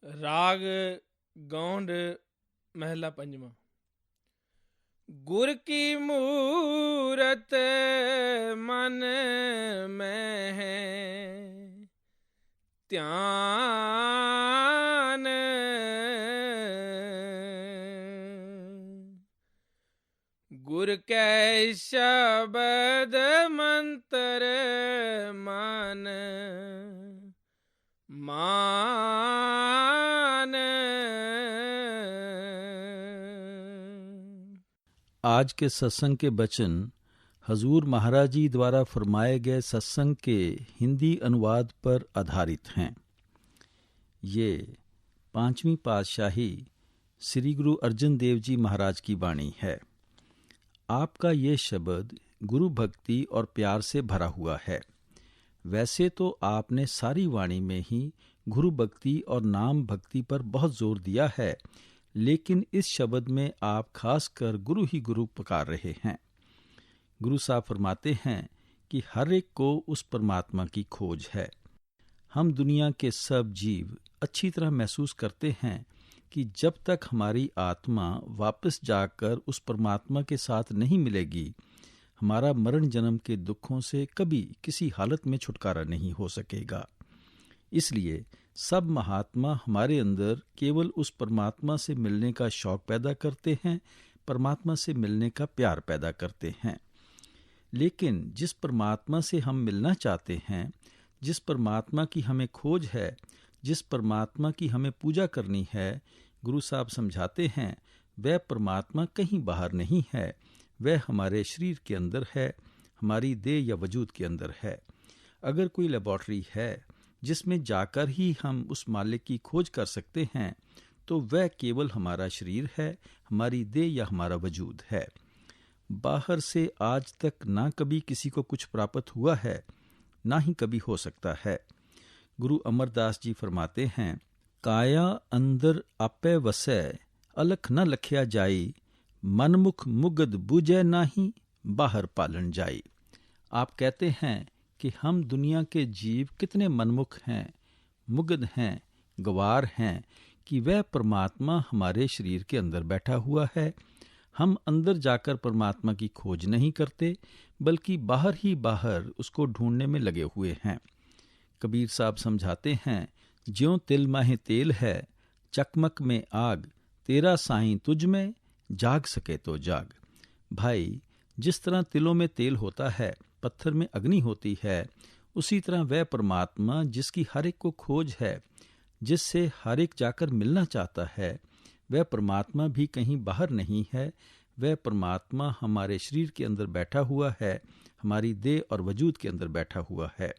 राग गौंड महला पंजवा। गुर की मूरत मन में है ध्यान, गुर कै शब्द मंत्र मन मान। आज के सत्संग के वचन हजूर महाराज जी द्वारा फरमाए गए सत्संग के हिंदी अनुवाद पर आधारित हैं। ये 5वीं पातशाही श्री गुरु अर्जन देव जी महाराज की वाणी है। आपका ये शब्द गुरु भक्ति और प्यार से भरा हुआ है। वैसे तो आपने सारी वाणी में ही गुरु भक्ति और नाम भक्ति पर बहुत जोर दिया है, लेकिन इस शब्द में आप खासकर गुरु ही गुरु पुकार रहे हैं। गुरु साहब फरमाते हैं कि हर एक को उस परमात्मा की खोज है। हम दुनिया के सब जीव अच्छी तरह महसूस करते हैं कि जब तक हमारी आत्मा वापस जाकर उस परमात्मा के साथ नहीं मिलेगी, हमारा मरण जन्म के दुखों से कभी किसी हालत में छुटकारा नहीं हो सकेगा। इसलिए सब महात्मा हमारे अंदर केवल उस परमात्मा से मिलने का शौक पैदा करते हैं, परमात्मा से मिलने का प्यार पैदा करते हैं। लेकिन जिस परमात्मा से हम मिलना चाहते हैं, जिस परमात्मा की हमें खोज है, जिस परमात्मा की हमें पूजा करनी है, गुरु साहब समझाते हैं वह परमात्मा कहीं बाहर नहीं है, वह हमारे शरीर के अंदर है, हमारी देह या वजूद के अंदर है। अगर कोई लेबॉर्ट्री है जिसमें जाकर ही हम उस मालिक की खोज कर सकते हैं, तो वह केवल हमारा शरीर है, हमारी देह या हमारा वजूद है। बाहर से आज तक ना कभी किसी को कुछ प्राप्त हुआ है, ना ही कभी हो सकता है। गुरु अमरदास जी फरमाते हैं, काया अंदर आपे वसै अलख न लखिया जाई, मनमुख मुगद बूझे नाही बाहर पालन जाई। आप कहते हैं कि हम दुनिया के जीव कितने मनमुख हैं, मुगद हैं, गवार हैं कि वह परमात्मा हमारे शरीर के अंदर बैठा हुआ है। हम अंदर जाकर परमात्मा की खोज नहीं करते, बल्कि बाहर ही बाहर उसको ढूंढने में लगे हुए हैं। कबीर साहब समझाते हैं, ज्यों तिल माहे तेल है, चकमक में आग, तेरा साईं तुझ में, जाग सके तो जाग। भाई, जिस तरह तिलों में तेल होता है, पत्थर में अग्नि होती है, उसी तरह वह परमात्मा जिसकी हर एक को खोज है, जिससे हर एक जाकर मिलना चाहता है, वह परमात्मा भी कहीं बाहर नहीं है। वह परमात्मा हमारे शरीर के अंदर बैठा हुआ है, हमारी देह और वजूद के अंदर बैठा हुआ है।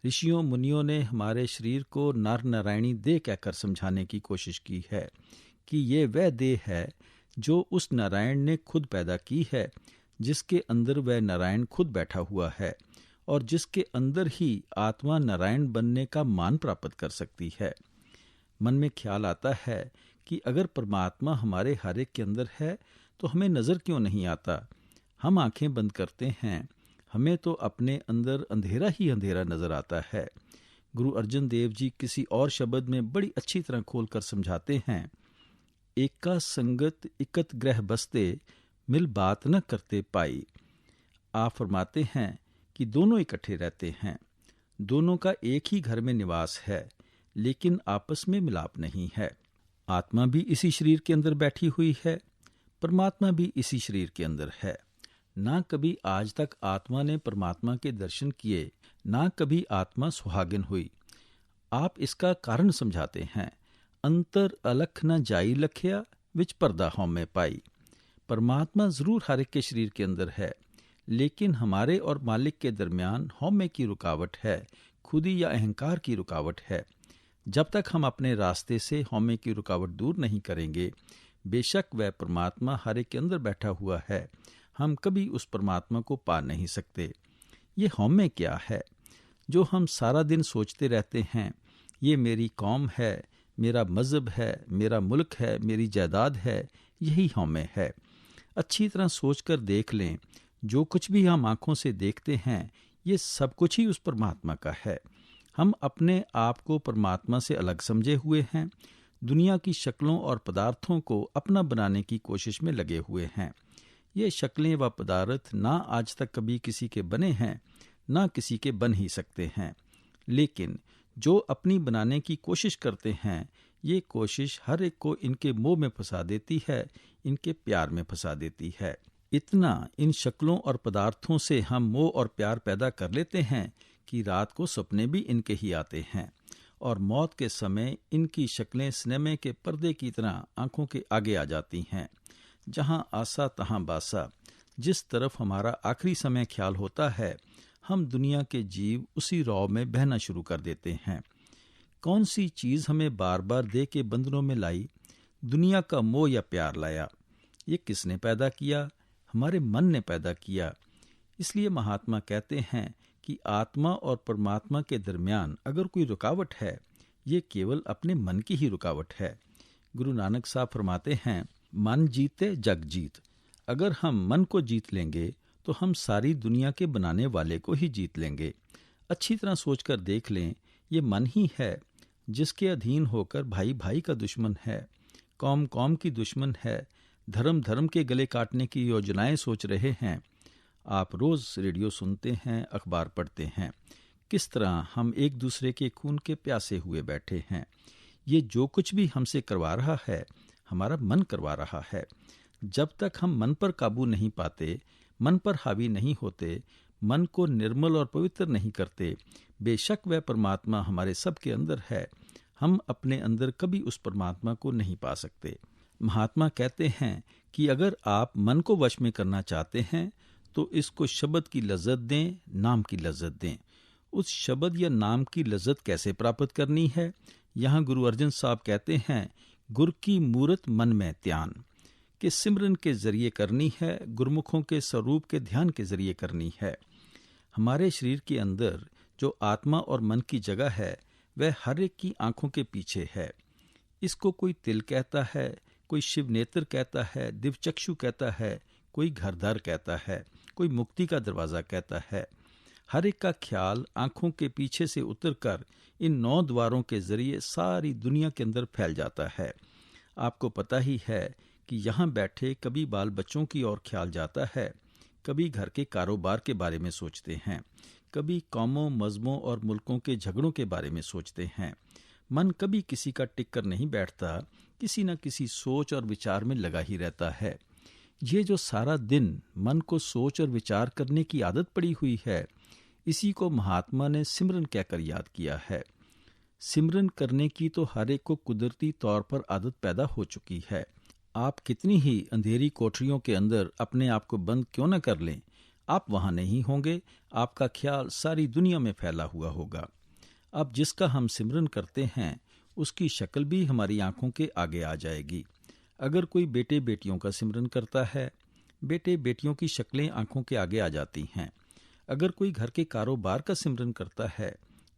ऋषियों मुनियों ने हमारे शरीर को नर नारायणी देह कहकर समझाने की कोशिश की है कि ये वह देह है जो उस नारायण ने खुद पैदा की है, जिसके अंदर वह नारायण खुद बैठा हुआ है और जिसके अंदर ही आत्मा नारायण बनने का मान प्राप्त कर सकती है। मन में ख्याल आता है कि अगर परमात्मा हमारे हर एक के अंदर है तो हमें नज़र क्यों नहीं आता। हम आंखें बंद करते हैं, हमें तो अपने अंदर अंधेरा ही अंधेरा नजर आता है। गुरु अर्जन देव जी किसी और शब्द में बड़ी अच्छी तरह खोलकर समझाते हैं, एका संगत इकत ग्रह बसते, मिल बात न करते पाई। आप फरमाते हैं कि दोनों इकट्ठे रहते हैं, दोनों का एक ही घर में निवास है, लेकिन आपस में मिलाप नहीं है। आत्मा भी इसी शरीर के अंदर बैठी हुई है, परमात्मा भी इसी शरीर के अंदर है। ना कभी आज तक आत्मा ने परमात्मा के दर्शन किए, ना कभी आत्मा सुहागिन हुई। आप इसका कारण समझाते हैं, अंतर अलख न जाई लखिया, विच पर्दा हौं में पाई। परमात्मा जरूर हर एक के शरीर के अंदर है, लेकिन हमारे और मालिक के दरमियान हौमे की रुकावट है, खुदी या अहंकार की रुकावट है। जब तक हम अपने रास्ते से हौमे की रुकावट दूर नहीं करेंगे, बेशक वह परमात्मा हर एक के अंदर बैठा हुआ है, हम कभी उस परमात्मा को पा नहीं सकते। ये हौमे क्या है जो हम सारा दिन सोचते रहते हैं, ये मेरी कौम है, मेरा मज़हब है, मेरा मुल्क है, मेरी जायदाद है, यही हौमे है। अच्छी तरह सोचकर देख लें, जो कुछ भी हम आंखों से देखते हैं, ये सब कुछ ही उस परमात्मा का है। हम अपने आप को परमात्मा से अलग समझे हुए हैं, दुनिया की शक्लों और पदार्थों को अपना बनाने की कोशिश में लगे हुए हैं। ये शक्लें व पदार्थ ना आज तक कभी किसी के बने हैं, ना किसी के बन ही सकते हैं, लेकिन जो अपनी बनाने की कोशिश करते हैं, ये कोशिश हर एक को इनके मोह में फंसा देती है, इनके प्यार में फंसा देती है। इतना इन शक्लों और पदार्थों से हम मोह और प्यार पैदा कर लेते हैं कि रात को सपने भी इनके ही आते हैं और मौत के समय इनकी शक्लें सिनेमे के पर्दे की तरह आंखों के आगे आ जाती हैं। जहां आसा तहां बासा, जिस तरफ हमारा आखिरी समय ख्याल होता है, हम दुनिया के जीव उसी रौब में बहना शुरू कर देते हैं। कौन सी चीज हमें बार बार दे के बंधनों में लाई? दुनिया का मोह या प्यार लाया? ये किसने पैदा किया? हमारे मन ने पैदा किया। इसलिए महात्मा कहते हैं कि आत्मा और परमात्मा के दरमियान अगर कोई रुकावट है, ये केवल अपने मन की ही रुकावट है। गुरु नानक साहब फरमाते हैं, मन जीते जग जीत। अगर हम मन को जीत लेंगे तो हम सारी दुनिया के बनाने वाले को ही जीत लेंगे। अच्छी तरह सोचकर देख लें, ये मन ही है जिसके अधीन होकर भाई भाई का दुश्मन है, कौम कौम की दुश्मन है, धर्म धर्म के गले काटने की योजनाएं सोच रहे हैं। आप रोज रेडियो सुनते हैं, अखबार पढ़ते हैं, किस तरह हम एक दूसरे के खून के प्यासे हुए बैठे हैं। ये जो कुछ भी हमसे करवा रहा है, हमारा मन करवा रहा है। जब तक हम मन पर काबू नहीं पाते, मन पर हावी नहीं होते, मन को निर्मल और पवित्र नहीं करते, बेशक वह परमात्मा हमारे सब के अंदर है, हम अपने अंदर कभी उस परमात्मा को नहीं पा सकते। महात्मा कहते हैं कि अगर आप मन को वश में करना चाहते हैं तो इसको शब्द की लज्जत दें, नाम की लज्जत दें। उस शब्द या नाम की लज्जत कैसे प्राप्त करनी है? यहाँ गुरु अर्जन साहब कहते हैं, गुर की मूरत मन में त्यान, के सिमरन के जरिए करनी है, गुरमुखों के स्वरूप के ध्यान के जरिए करनी है। हमारे शरीर के अंदर जो आत्मा और मन की जगह है, वह हर एक की आंखों के पीछे है। इसको कोई तिल कहता है, कोई शिव नेत्र कहता है, दिव्यचक्षु कहता है, कोई घरद्वार कहता है, कोई मुक्ति का दरवाजा कहता है। हर एक का ख्याल आंखों के पीछे से उतरकर इन 9 द्वारों के जरिए सारी दुनिया के अंदर फैल जाता है। आपको पता ही है कि यहाँ बैठे कभी बाल बच्चों की ओर ख्याल जाता है, कभी घर के कारोबार के बारे में सोचते हैं, कभी कौमों, मजहबों और मुल्कों के झगड़ों के बारे में सोचते हैं। मन कभी किसी का टिक कर नहीं बैठता, किसी न किसी सोच और विचार में लगा ही रहता है। ये जो सारा दिन मन को सोच और विचार करने की आदत पड़ी हुई है, इसी को महात्मा ने सिमरन कहकर याद किया है। सिमरन करने की तो हर एक को कुदरती तौर पर आदत पैदा हो चुकी है। आप कितनी ही अंधेरी कोठरियों के अंदर अपने आप को बंद क्यों न कर लें, आप वहां नहीं होंगे, आपका ख्याल सारी दुनिया में फैला हुआ होगा। अब जिसका हम सिमरन करते हैं, उसकी शक्ल भी हमारी आंखों के आगे आ जाएगी। अगर कोई बेटे बेटियों का सिमरन करता है, बेटे बेटियों की शक्लें आंखों के आगे आ जाती हैं। अगर कोई घर के कारोबार का सिमरन करता है,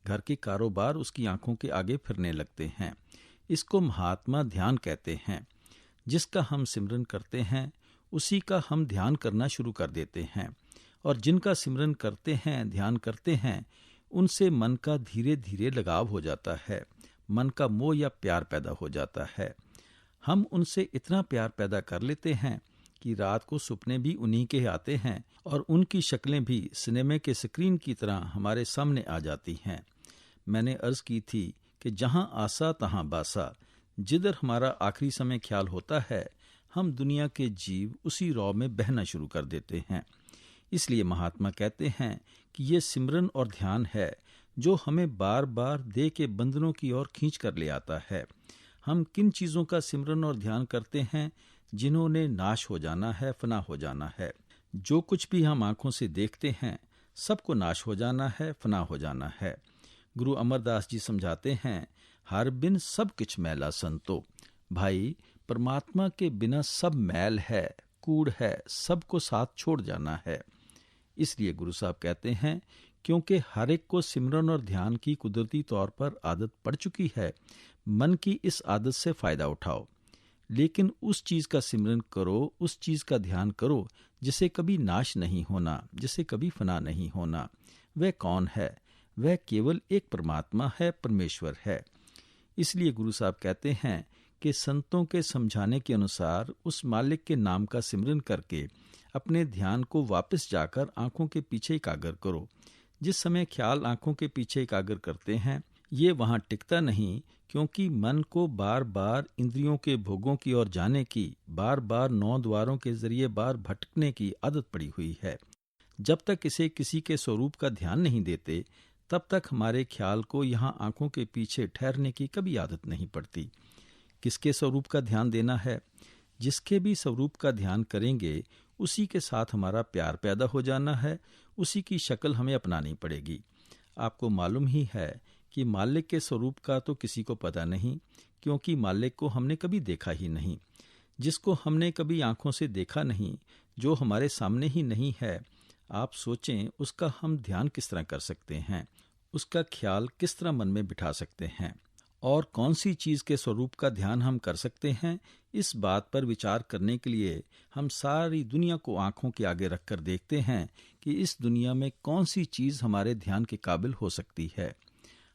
घर के कारोबार उसकी आंखों के आगे फिरने लगते हैं। इसको महात्मा ध्यान कहते हैं। जिसका हम सिमरन करते हैं, उसी का हम ध्यान करना शुरू कर देते हैं, और जिनका सिमरन करते हैं, ध्यान करते हैं, उनसे मन का धीरे धीरे लगाव हो जाता है, मन का मोह या प्यार पैदा हो जाता है। हम उनसे इतना प्यार पैदा कर लेते हैं कि रात को सुपने भी उन्हीं के आते हैं और उनकी शक्लें भी सिनेमे के स्क्रीन की तरह हमारे सामने आ जाती हैं। मैंने अर्ज की थी कि जहां आसा तहां बासा, जिधर हमारा आखिरी समय ख्याल होता है, हम दुनिया के जीव उसी रौब में बहना शुरू कर देते हैं। इसलिए महात्मा कहते हैं कि ये सिमरन और ध्यान है जो हमें बार बार देह के बंधनों की ओर खींच कर ले आता है। हम किन चीज़ों का सिमरन और ध्यान करते हैं जिन्होंने नाश हो जाना है, फना हो जाना है। जो कुछ भी हम आंखों से देखते हैं, सबको नाश हो जाना है, फना हो जाना है। गुरु अमरदास जी समझाते हैं, हर बिन सब किछ मैला संतो। भाई, परमात्मा के बिना सब मैल है, कूड़ है, सबको साथ छोड़ जाना है। इसलिए गुरु साहब कहते हैं, क्योंकि हर एक को सिमरन और ध्यान की कुदरती तौर पर आदत पड़ चुकी है, मन की इस आदत से फायदा उठाओ। लेकिन उस चीज का सिमरन करो, उस चीज का ध्यान करो जिसे कभी नाश नहीं होना, जिसे कभी फना नहीं होना। वह कौन है? वह केवल एक परमात्मा है, परमेश्वर है। इसलिए गुरु साहब कहते हैं कि संतों के समझाने के अनुसार उस मालिक के नाम का सिमरन करके अपने ध्यान को वापस जाकर आंखों के पीछे एकाग्र करो। जिस समय ख्याल आंखों के पीछे एकाग्र करते हैं, ये वहां टिकता नहीं, क्योंकि मन को बार बार इंद्रियों के भोगों की ओर जाने की, बार बार 9 द्वारों के जरिए बार भटकने की आदत पड़ी हुई है। जब तक इसे किसी के स्वरूप का ध्यान नहीं देते, तब तक हमारे ख्याल को यहाँ आंखों के पीछे ठहरने की कभी आदत नहीं पड़ती। किसके स्वरूप का ध्यान देना है? जिसके भी स्वरूप का ध्यान करेंगे, उसी के साथ हमारा प्यार पैदा हो जाना है, उसी की शक्ल हमें अपनानी पड़ेगी। आपको मालूम ही है कि मालिक के स्वरूप का तो किसी को पता नहीं, क्योंकि मालिक को हमने कभी देखा ही नहीं। जिसको हमने कभी आंखों से देखा नहीं, जो हमारे सामने ही नहीं है, आप सोचें उसका हम ध्यान किस तरह कर सकते हैं, उसका ख्याल किस तरह मन में बिठा सकते हैं, और कौन सी चीज़ के स्वरूप का ध्यान हम कर सकते हैं। इस बात पर विचार करने के लिए हम सारी दुनिया को आंखों के आगे रखकर देखते हैं कि इस दुनिया में कौन सी चीज़ हमारे ध्यान के काबिल हो सकती है।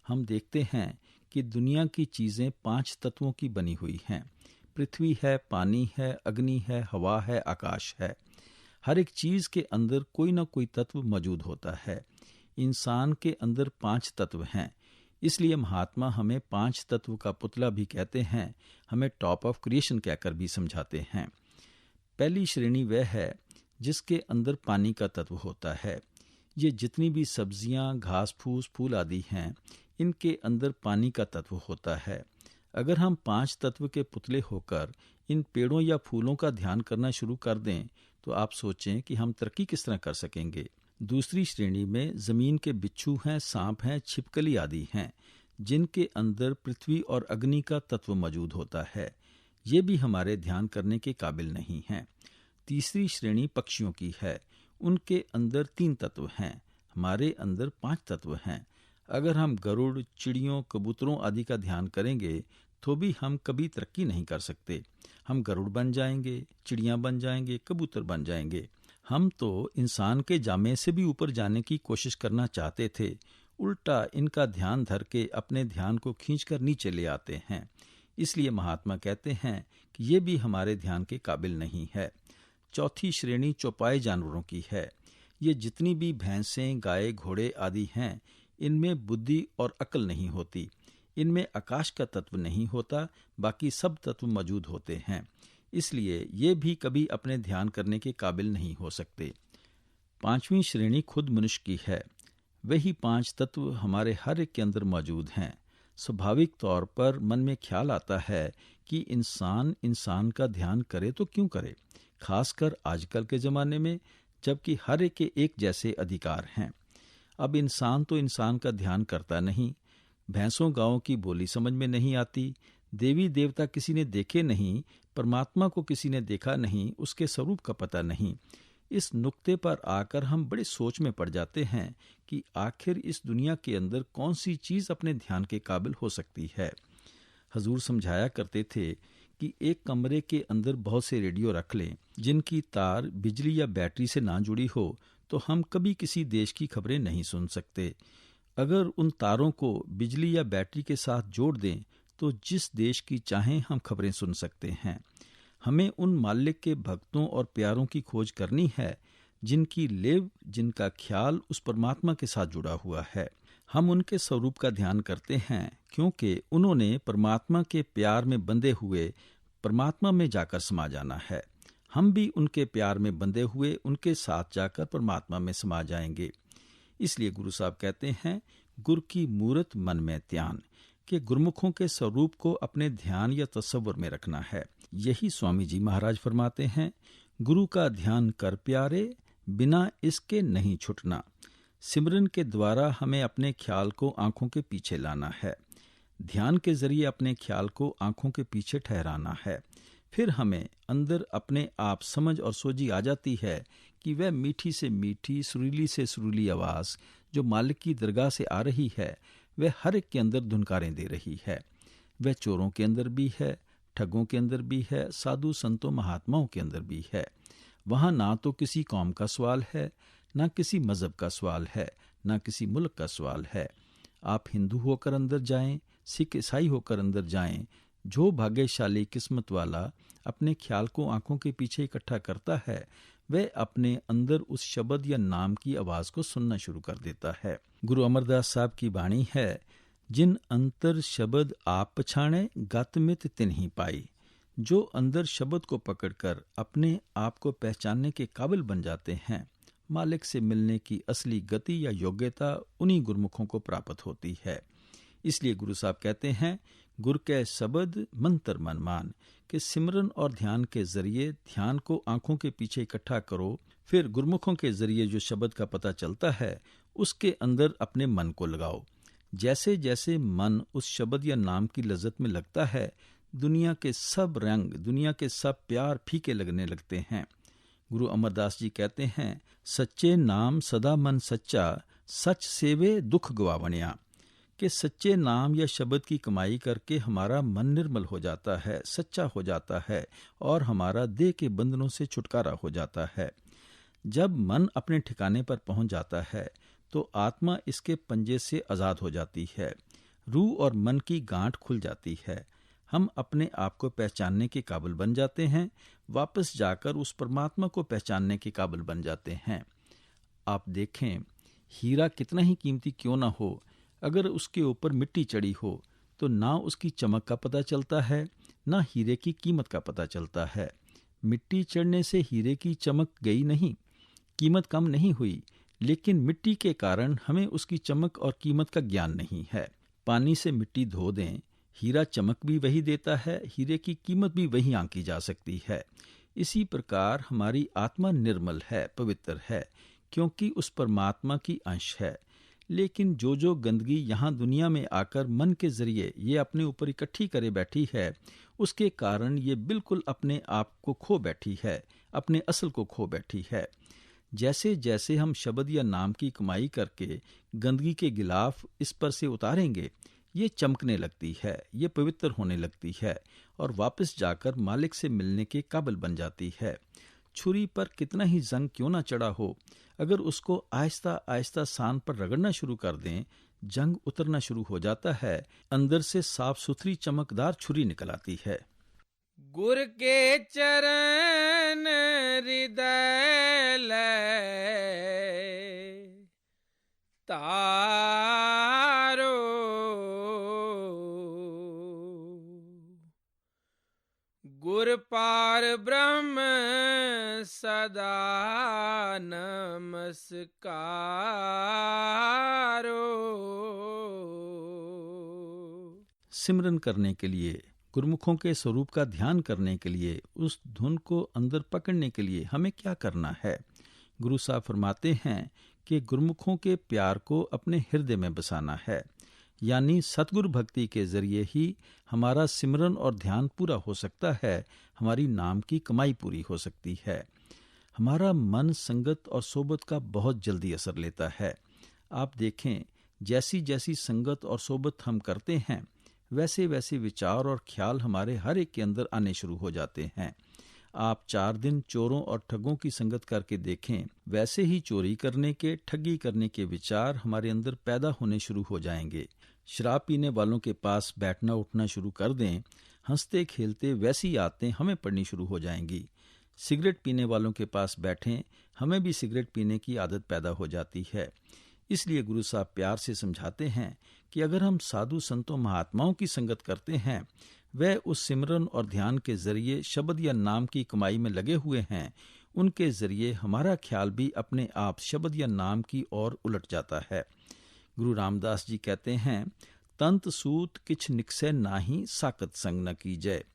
हम देखते हैं कि दुनिया की चीज़ें 5 तत्वों की बनी हुई हैं। पृथ्वी है, पानी है, अग्नि है, हवा है, आकाश है। हर एक चीज़ के अंदर कोई ना कोई तत्व मौजूद होता है। इंसान के अंदर 5 तत्व हैं। इसलिए महात्मा हमें 5 तत्व का पुतला भी कहते हैं, हमें टॉप ऑफ क्रिएशन कहकर भी समझाते हैं। पहली श्रेणी वह है जिसके अंदर पानी का तत्व होता है। ये जितनी भी सब्जियां, घास फूस, फूल आदि हैं, इनके अंदर पानी का तत्व होता है। अगर हम 5 तत्व के पुतले होकर इन पेड़ों या फूलों का ध्यान करना शुरू कर दें, तो आप सोचें कि हम तरक्की किस तरह कर सकेंगे। दूसरी श्रेणी में जमीन के बिच्छू हैं, सांप हैं, छिपकली आदि हैं, जिनके अंदर पृथ्वी और अग्नि का तत्व मौजूद होता है। ये भी हमारे ध्यान करने के काबिल नहीं हैं। तीसरी श्रेणी पक्षियों की है। उनके अंदर 3 तत्व हैं, हमारे अंदर 5 तत्व हैं। अगर हम गरुड़, चिड़ियों, कबूतरों आदि का ध्यान करेंगे, तो भी हम कभी तरक्की नहीं कर सकते। हम गरुड़ बन जाएंगे, चिड़ियां बन जाएंगे, कबूतर बन जाएंगे। हम तो इंसान के जामे से भी ऊपर जाने की कोशिश करना चाहते थे, उल्टा इनका ध्यान धर के अपने ध्यान को खींचकर नीचे ले आते हैं। इसलिए महात्मा कहते हैं कि ये भी हमारे ध्यान के काबिल नहीं है। चौथी श्रेणी चौपाए जानवरों की है। ये जितनी भी भैंसें, गाय, घोड़े आदि हैं, इनमें बुद्धि और अकल नहीं होती। इनमें आकाश का तत्व नहीं होता, बाकी सब तत्व मौजूद होते हैं। इसलिए ये भी कभी अपने ध्यान करने के काबिल नहीं हो सकते। 5वीं श्रेणी खुद मनुष्य की है। वही 5 तत्व हमारे हर एक के अंदर मौजूद हैं। स्वाभाविक तौर पर मन में ख्याल आता है कि इंसान का ध्यान करे तो क्यों करे, खासकर आजकल के ज़माने में, जबकि हर एक के एक जैसे अधिकार हैं। अब इंसान तो इंसान का ध्यान करता नहीं। भैंसों गांवों की बोली समझ में नहीं आती। देवी देवता किसी ने देखे नहीं, परमात्मा को किसी ने देखा नहीं, उसके स्वरूप का पता नहीं। इस नुक्ते पर आकर हम बड़े सोच में पड़ जाते हैं कि आखिर इस दुनिया के अंदर कौन सी चीज़ अपने ध्यान के काबिल हो सकती है। हजूर समझाया करते थे कि एक कमरे के अंदर बहुत से रेडियो रख लें, जिनकी तार बिजली या बैटरी से ना जुड़ी हो, तो हम कभी किसी देश की खबरें नहीं सुन सकते। अगर उन तारों को बिजली या बैटरी के साथ जोड़ दें, तो जिस देश की चाहें हम खबरें सुन सकते हैं। हमें उन मालिक के भक्तों और प्यारों की खोज करनी है, जिनकी लेव, जिनका ख्याल उस परमात्मा के साथ जुड़ा हुआ है। हम उनके स्वरूप का ध्यान करते हैं, क्योंकि उन्होंने परमात्मा के प्यार में बंधे हुए परमात्मा में जाकर समा जाना है। हम भी उनके प्यार में बंधे हुए उनके साथ जाकर परमात्मा में समा जाएंगे। इसलिए गुरु साहब कहते हैं, गुर की मूरत मन में ध्यान, कि गुरमुखों के स्वरूप को अपने ध्यान या तसव्वुर में रखना है। यही स्वामी जी महाराज फरमाते हैं, गुरु का ध्यान कर प्यारे, बिना इसके नहीं छुटना। सिमरन के द्वारा हमें अपने ख्याल को आंखों के पीछे लाना है। ध्यान के जरिए अपने ख्याल को आंखों के पीछे ठहराना है। फिर हमें अंदर अपने आप समझ और सोझी आ जाती है कि वह मीठी से मीठी, सुरीली से सुरीली आवाज़ जो मालिक की दरगाह से आ रही है, वह हर एक के अंदर धुनकारें दे रही है। वह चोरों के अंदर भी है, ठगों के अंदर भी है, साधु संतों महात्माओं के अंदर भी है। वहाँ ना तो किसी कौम का सवाल है, ना किसी मजहब का सवाल है, ना किसी मुल्क का सवाल है। आप हिंदू होकर अंदर जाएं, सिख ईसाई होकर अंदर जाएं, जो भाग्यशाली किस्मत वाला अपने ख्याल को आंखों के पीछे इकट्ठा करता है, वह अपने अंदर उस शब्द या नाम की आवाज को सुनना शुरू कर देता है। गुरु अमरदास साहब की वाणी है, जिन अंतर शब्द आप पछाणे, गत मित तिन्ही पाई। जो अंदर शब्द को पकड़कर अपने आप को पहचानने के काबिल बन जाते हैं, मालिक से मिलने की असली गति या योग्यता उन्हीं गुरमुखों को प्राप्त होती है। इसलिए गुरु साहब कहते हैं, गुर कै शब्द मंतर मन मान, कि सिमरन और ध्यान के जरिए ध्यान को आंखों के पीछे इकट्ठा करो, फिर गुरमुखों के जरिए जो शब्द का पता चलता है उसके अंदर अपने मन को लगाओ। जैसे जैसे मन उस शब्द या नाम की लज्जत में लगता है, दुनिया के सब रंग, दुनिया के सब प्यार फीके लगने लगते हैं। गुरु अमरदास जी कहते हैं, सच्चे नाम सदा मन सच्चा, सच सेवे दुख गवावणिया, कि सच्चे नाम या शब्द की कमाई करके हमारा मन निर्मल हो जाता है, सच्चा हो जाता है और हमारा देह के बंधनों से छुटकारा हो जाता है। जब मन अपने ठिकाने पर पहुंच जाता है तो आत्मा इसके पंजे से आजाद हो जाती है, रूह और मन की गांठ खुल जाती है। हम अपने आप को पहचानने के काबिल बन जाते हैं, वापस जाकर उस परमात्मा को पहचानने के काबिल बन जाते हैं। आप देखें, हीरा कितना ही कीमती क्यों ना हो, अगर उसके ऊपर मिट्टी चढ़ी हो तो ना उसकी चमक का पता चलता है, ना हीरे की कीमत का पता चलता है। मिट्टी चढ़ने से हीरे की चमक गई नहीं, कीमत कम नहीं हुई, लेकिन मिट्टी के कारण हमें उसकी चमक और कीमत का ज्ञान नहीं है। पानी से मिट्टी धो दें, हीरा चमक भी वही देता है, हीरे की कीमत भी वही आंकी जा सकती है। इसी प्रकार हमारी आत्मा निर्मल है, पवित्र है, क्योंकि उस परमात्मा की अंश है। लेकिन जो जो गंदगी यहाँ दुनिया में आकर मन के जरिए ये अपने ऊपर इकट्ठी करे बैठी है, उसके कारण ये बिल्कुल अपने आप को खो बैठी है, अपने असल को खो बैठी है। जैसे जैसे हम शब्द या नाम की कमाई करके गंदगी के गिलाफ इस पर से उतारेंगे, ये चमकने लगती है, ये पवित्र होने लगती है और वापस जाकर मालिक से मिलने के काबिल बन जाती है। छुरी पर कितना ही जंग क्यों ना चढ़ा हो, अगर उसको आहिस्ता आहिस्ता सान पर रगड़ना शुरू कर दें, जंग उतरना शुरू हो जाता है, अंदर से साफ सुथरी चमकदार छुरी निकल आती है। गुर के चरण हृदय लय तारो, गुर पार ब्रह्म सदा नमस्कारो। सिमरन करने के लिए, गुरुमुखों के स्वरूप का ध्यान करने के लिए, उस धुन को अंदर पकड़ने के लिए हमें क्या करना है? गुरु साहब फरमाते हैं कि गुरुमुखों के प्यार को अपने हृदय में बसाना है, यानी सतगुरु भक्ति के जरिए ही हमारा सिमरन और ध्यान पूरा हो सकता है, हमारी नाम की कमाई पूरी हो सकती है। हमारा मन संगत और सोबत का बहुत जल्दी असर लेता है। आप देखें, जैसी जैसी संगत और सोबत हम करते हैं, वैसे वैसे विचार और ख्याल हमारे हर एक के अंदर आने शुरू हो जाते हैं। आप 4 दिन चोरों और ठगों की संगत करके देखें, वैसे ही चोरी करने के, ठगी करने के विचार हमारे अंदर पैदा होने शुरू हो जाएंगे। शराब पीने वालों के पास बैठना उठना शुरू कर दें, हंसते खेलते वैसी आदतें हमें पड़नी शुरू हो जाएंगी। सिगरेट पीने वालों के पास बैठें, हमें भी सिगरेट पीने की आदत पैदा हो जाती है। इसलिए गुरु साहब प्यार से समझाते हैं कि अगर हम साधु संतों महात्माओं की संगत करते हैं, वह उस सिमरन और ध्यान के जरिए शब्द या नाम की कमाई में लगे हुए हैं, उनके जरिए हमारा ख्याल भी अपने आप शब्द या नाम की ओर उलट जाता है। गुरु रामदास जी कहते हैं, तंत सूत किछ निकसे नाही, साकत संग न कीजय।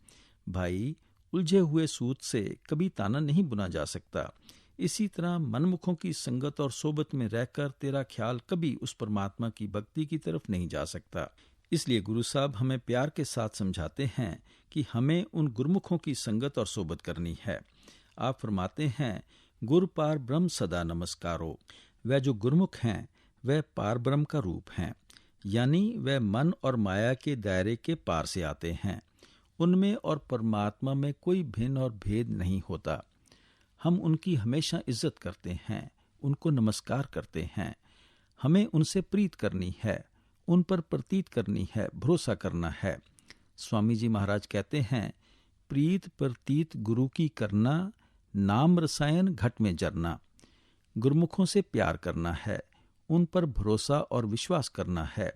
भाई, उलझे हुए सूत से कभी ताना नहीं बुना जा सकता। इसी तरह मनमुखों की संगत और सोबत में रहकर तेरा ख्याल कभी उस परमात्मा की भक्ति की तरफ नहीं जा सकता। इसलिए गुरु साहब हमें प्यार के साथ समझाते हैं कि हमें उन गुरुमुखों की संगत और सोबत करनी है। आप फरमाते हैं, गुर पार ब्रह्म सदा नमस्कारो। वह जो गुरुमुख हैं वह पार ब्रह्म का रूप हैं, यानी वह मन और माया के दायरे के पार से आते हैं। उनमें और परमात्मा में कोई भिन्न और भेद नहीं होता। हम उनकी हमेशा इज्जत करते हैं, उनको नमस्कार करते हैं। हमें उनसे प्रीत करनी है, उन पर प्रतीत करनी है, भरोसा करना है। स्वामी जी महाराज कहते हैं, प्रीत प्रतीत गुरु की करना, नाम रसायन घट में जरना। गुरुमुखों से प्यार करना है, उन पर भरोसा और विश्वास करना है।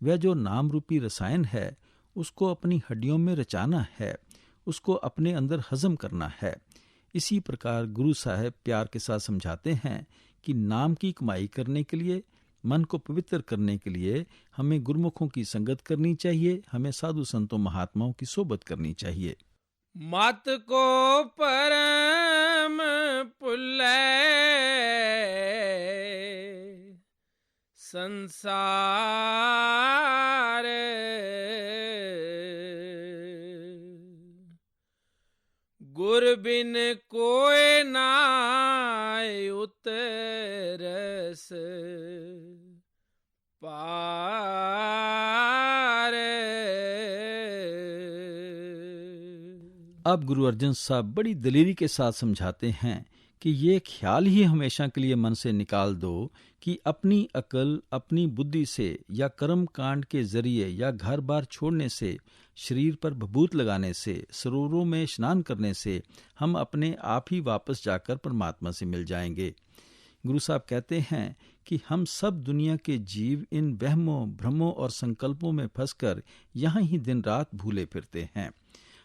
वह जो नाम रूपी रसायन है, उसको अपनी हड्डियों में रचाना है, उसको अपने अंदर हजम करना है। इसी प्रकार गुरु साहब प्यार के साथ समझाते हैं कि नाम की कमाई करने के लिए, मन को पवित्र करने के लिए हमें गुरुमुखों की संगत करनी चाहिए, हमें साधु संतों महात्माओं की सोबत करनी चाहिए। मत को परम पुल्लै संसार, गुर बिन कोय नाय उतरस पार। अब गुरु अर्जन साहब बड़ी दलेरी के साथ समझाते हैं कि ये ख्याल ही हमेशा के लिए मन से निकाल दो कि अपनी अकल, अपनी बुद्धि से या कर्म कांड के जरिए या घर बार छोड़ने से, शरीर पर भभूत लगाने से, सरोवरों में स्नान करने से हम अपने आप ही वापस जाकर परमात्मा से मिल जाएंगे। गुरु साहब कहते हैं कि हम सब दुनिया के जीव इन वहमों, भ्रमों और संकल्पों में फंसकर यहाँ ही दिन रात भूले फिरते हैं।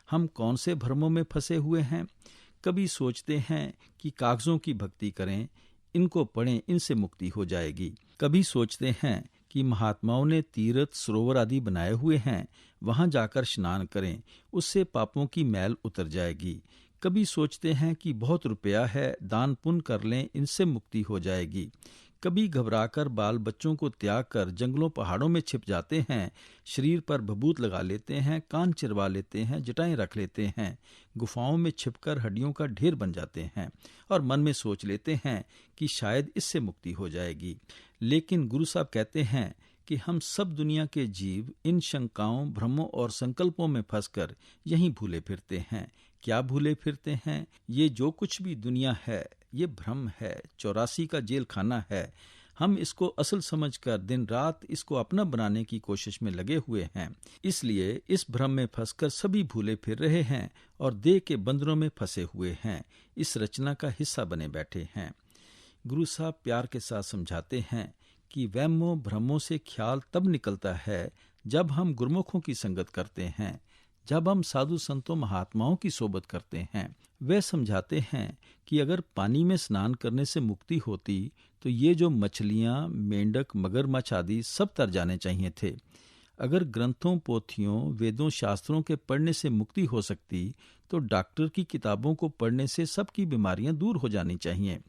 हम कौन से भ्रमों में फंसे हुए हैं? कभी सोचते हैं कि कागजों की भक्ति करें, इनको पढ़ें, इनसे मुक्ति हो जाएगी। कभी सोचते हैं कि महात्माओं ने तीर्थ सरोवर आदि बनाए हुए हैं, वहां जाकर स्नान करें, उससे पापों की मैल उतर जाएगी। कभी सोचते हैं कि बहुत रुपया है, दान पुण्य कर लें, इनसे मुक्ति हो जाएगी। कभी घबराकर बाल बच्चों को त्याग कर जंगलों पहाड़ों में छिप जाते हैं, शरीर पर भभूत लगा लेते हैं, कान चिरवा लेते हैं, जटाएं रख लेते हैं, गुफाओं में छिपकर हड्डियों का ढेर बन जाते हैं और मन में सोच लेते हैं कि शायद इससे मुक्ति हो जाएगी। लेकिन गुरु साहब कहते हैं कि हम सब दुनिया के जीव इन शंकाओं, भ्रमों और संकल्पों में फंसकर यहीं भूले फिरते हैं। क्या भूले फिरते हैं? ये जो कुछ भी दुनिया है, ये भ्रम है, 84 का जेल खाना है। हम इसको असल समझकर दिन रात इसको अपना बनाने की कोशिश में लगे हुए हैं। इसलिए इस भ्रम में फंसकर सभी भूले फिर रहे हैं और देह के बंधनों में फंसे हुए हैं, इस रचना का हिस्सा बने बैठे हैं। गुरु साहब प्यार के साथ समझाते हैं कि वहमों भ्रमों से ख्याल तब निकलता है जब हम गुरुमुखों की संगत करते हैं, जब हम साधु संतों महात्माओं की सोबत करते हैं। वे समझाते हैं कि अगर पानी में स्नान करने से मुक्ति होती तो ये जो मछलियां, मेंढक, मगरमच्छ आदि सब तर जाने चाहिए थे। अगर ग्रंथों, पोथियों, वेदों, शास्त्रों के पढ़ने से मुक्ति हो सकती तो डॉक्टर की किताबों को पढ़ने से सबकी बीमारियां दूर हो जानी चाहिए।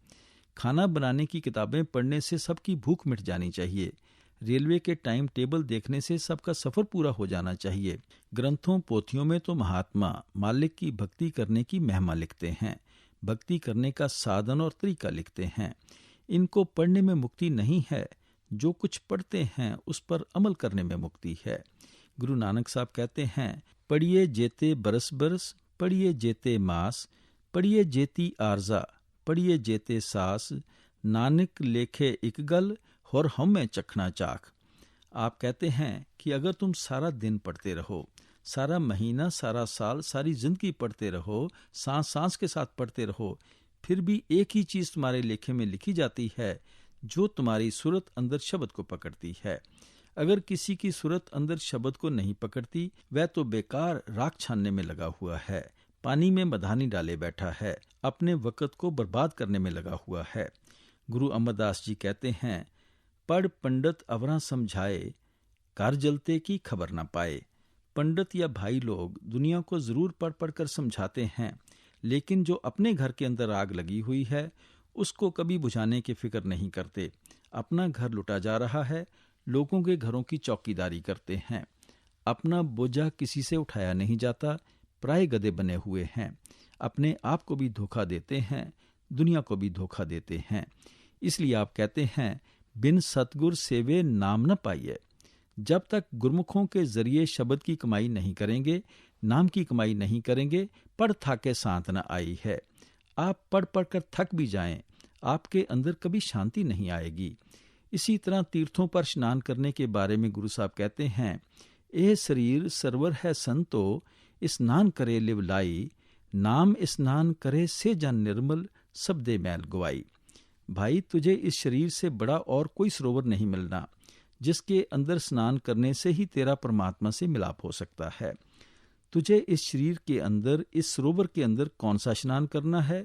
खाना बनाने की किताबें पढ़ने से सबकी भूख मिट जानी चाहिए। रेलवे के टाइम टेबल देखने से सबका सफर पूरा हो जाना चाहिए। ग्रंथों, पोथियों में तो महात्मा मालिक की भक्ति करने की महिमा लिखते हैं, भक्ति करने का साधन और तरीका लिखते हैं। इनको पढ़ने में मुक्ति नहीं है, जो कुछ पढ़ते हैं उस पर अमल करने में मुक्ति है। गुरु नानक साहब कहते हैं, पढ़िए जेते बरस बरस, पढ़िए जेते मास, पढ़िए जेती आरजा, पढ़िए जेते सास, नानक लेखे एक गल और हमें चखना चाख। आप कहते हैं कि अगर तुम सारा दिन पढ़ते रहो, सारा महीना, सारा साल, सारी जिंदगी पढ़ते रहो, सांस सांस के साथ पढ़ते रहो, फिर भी एक ही चीज तुम्हारे लेखे में लिखी जाती है, जो तुम्हारी सूरत अंदर शब्द को पकड़ती है। अगर किसी की सूरत अंदर शब्द को नहीं पकड़ती, वह तो बेकार राख छानने में लगा हुआ है, पानी में मधानी डाले बैठा है, अपने वक़्त को बर्बाद करने में लगा हुआ है। गुरु अमरदास जी कहते हैं, पढ़ पंडित अवरा समझाए, कार जलते की खबर ना पाए। पंडित या भाई लोग दुनिया को जरूर पढ़ पढ़ कर समझाते हैं, लेकिन जो अपने घर के अंदर आग लगी हुई है उसको कभी बुझाने की फिक्र नहीं करते। अपना घर लुटा जा रहा है, लोगों के घरों की चौकीदारी करते हैं। अपना बोझा किसी से उठाया नहीं जाता, प्राय गधे बने हुए हैं। अपने आप को भी धोखा देते हैं, दुनिया को भी धोखा देते हैं। इसलिए आप कहते हैं, बिन सतगुर सेवे नाम न पाइए। जब तक गुरमुखों के जरिए शब्द की कमाई नहीं करेंगे, नाम की कमाई नहीं करेंगे, पढ़ थाके सांत न आई है। आप पढ़ पढ़ कर थक भी जाएं, आपके अंदर कभी शांति नहीं आएगी। इसी तरह तीर्थों पर स्नान करने के बारे में गुरु साहब कहते हैं, ए शरीर सरवर है संतो, स्नान करे लिव लाई, नाम स्नान करे से जन निर्मल, सब दे मैल गवाई। भाई, तुझे इस शरीर से बड़ा और कोई सरोवर नहीं मिलना, जिसके अंदर स्नान करने से ही तेरा परमात्मा से मिलाप हो सकता है। तुझे इस शरीर के अंदर, इस सरोवर के अंदर कौन सा स्नान करना है?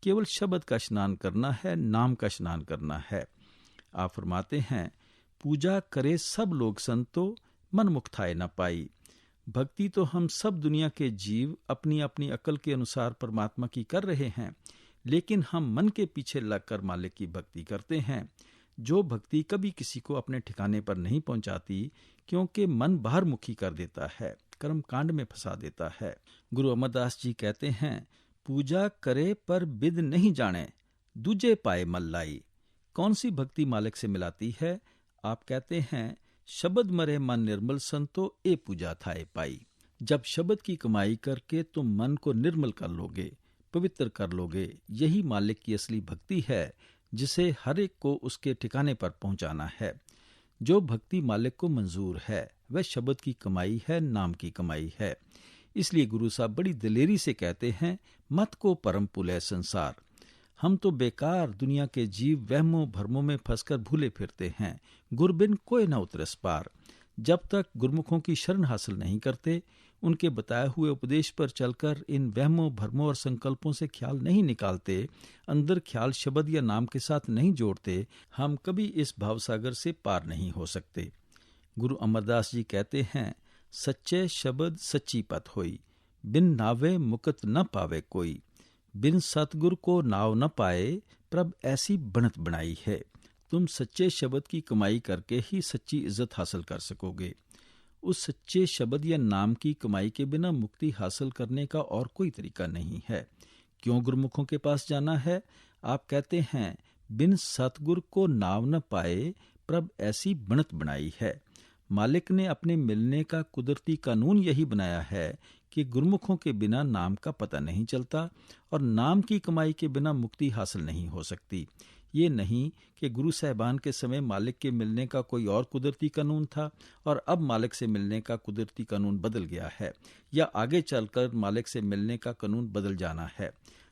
केवल शब्द का स्नान करना है, नाम का स्नान करना है। आप फरमाते हैं, पूजा करे सब लोग संतो, मन मुक्ताए न पाई। भक्ति तो हम सब दुनिया के जीव अपनी अपनी अकल के अनुसार परमात्मा की कर रहे हैं, लेकिन हम मन के पीछे लगकर मालिक की भक्ति करते हैं। जो भक्ति कभी किसी को अपने ठिकाने पर नहीं पहुंचाती, क्योंकि मन बाहर मुखी कर देता है, कर्म कांड में फंसा देता है। गुरु अमरदास जी कहते हैं, पूजा करे पर बिद नहीं जाने, दूजे पाए मल्लाई। कौन सी भक्ति मालिक से मिलाती है? आप कहते हैं, शब्द मरे मन निर्मल संतो, ए पूजा थाए पाई। जब शब्द की कमाई करके तुम मन को निर्मल कर लोगे, पवित्र कर लोगे, यही मालिक की असली भक्ति है, जिसे हर एक को उसके ठिकाने पर पहुंचाना है। जो भक्ति मालिक को मंजूर है, वह शब्द की कमाई है, नाम की कमाई है। इसलिए गुरु साहब बड़ी दिलेरी से कहते हैं, मत को परम पुलय संसार। हम तो बेकार दुनिया के जीव वहमों भरमों में फंसकर भूले फिरते हैं, गुरबिन कोई न उतरस पार। जब तक गुरमुखों की शरण हासिल नहीं करते, उनके बताए हुए उपदेश पर चलकर इन वहमों भरमों और संकल्पों से ख्याल नहीं निकालते, अंदर ख्याल शब्द या नाम के साथ नहीं जोड़ते, हम कभी इस भावसागर से पार नहीं हो सकते। गुरु अमरदास जी कहते हैं, सच्चे शब्द सच्ची पत होई, बिन नावे मुकत न पावे कोई। बिन सतगुर को नाव न पाए, प्रभ ऐसी बनत बनाई है। तुम सच्चे शब्द की कमाई करके ही सच्ची इज्जत हासिल कर सकोगे। उस सच्चे शब्द या नाम की कमाई के बिना मुक्ति हासिल करने का और कोई तरीका नहीं है। क्यों गुरमुखों के पास जाना है? आप कहते हैं, बिन सतगुर को नाव न पाए, प्रभ ऐसी बनत बनाई है। मालिक ने अपने मिलने का कुदरती कानून यही बनाया है कि गुरमुखों के बिना नाम का पता नहीं चलता और नाम की कमाई के बिना मुक्ति हासिल नहीं हो सकती। ये नहीं कि गुरु साहिबान के समय मालिक के मिलने का कोई और कुदरती कानून था और अब मालिक से मिलने का कुदरती कानून बदल गया है, या आगे चलकर मालिक से मिलने का कानून बदल जाना है।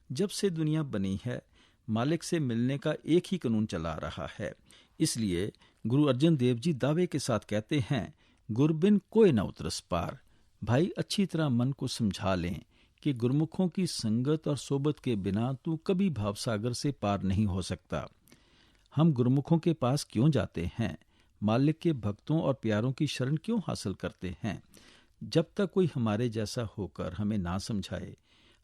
जब से दुनिया बनी है, मालिक से मिलने का एक ही कानून चला रहा है। इसलिए गुरु अर्जन देव जी दावे के साथ कहते हैं, गुरबिन कोई न उतरस पार। भाई, अच्छी तरह मन को समझा लें कि गुरमुखों की संगत और सोबत के बिना तू कभी भावसागर से पार नहीं हो सकता। हम गुरमुखों के पास क्यों जाते हैं? मालिक के भक्तों और प्यारों की शरण क्यों हासिल करते हैं? जब तक कोई हमारे जैसा होकर हमें ना समझाए,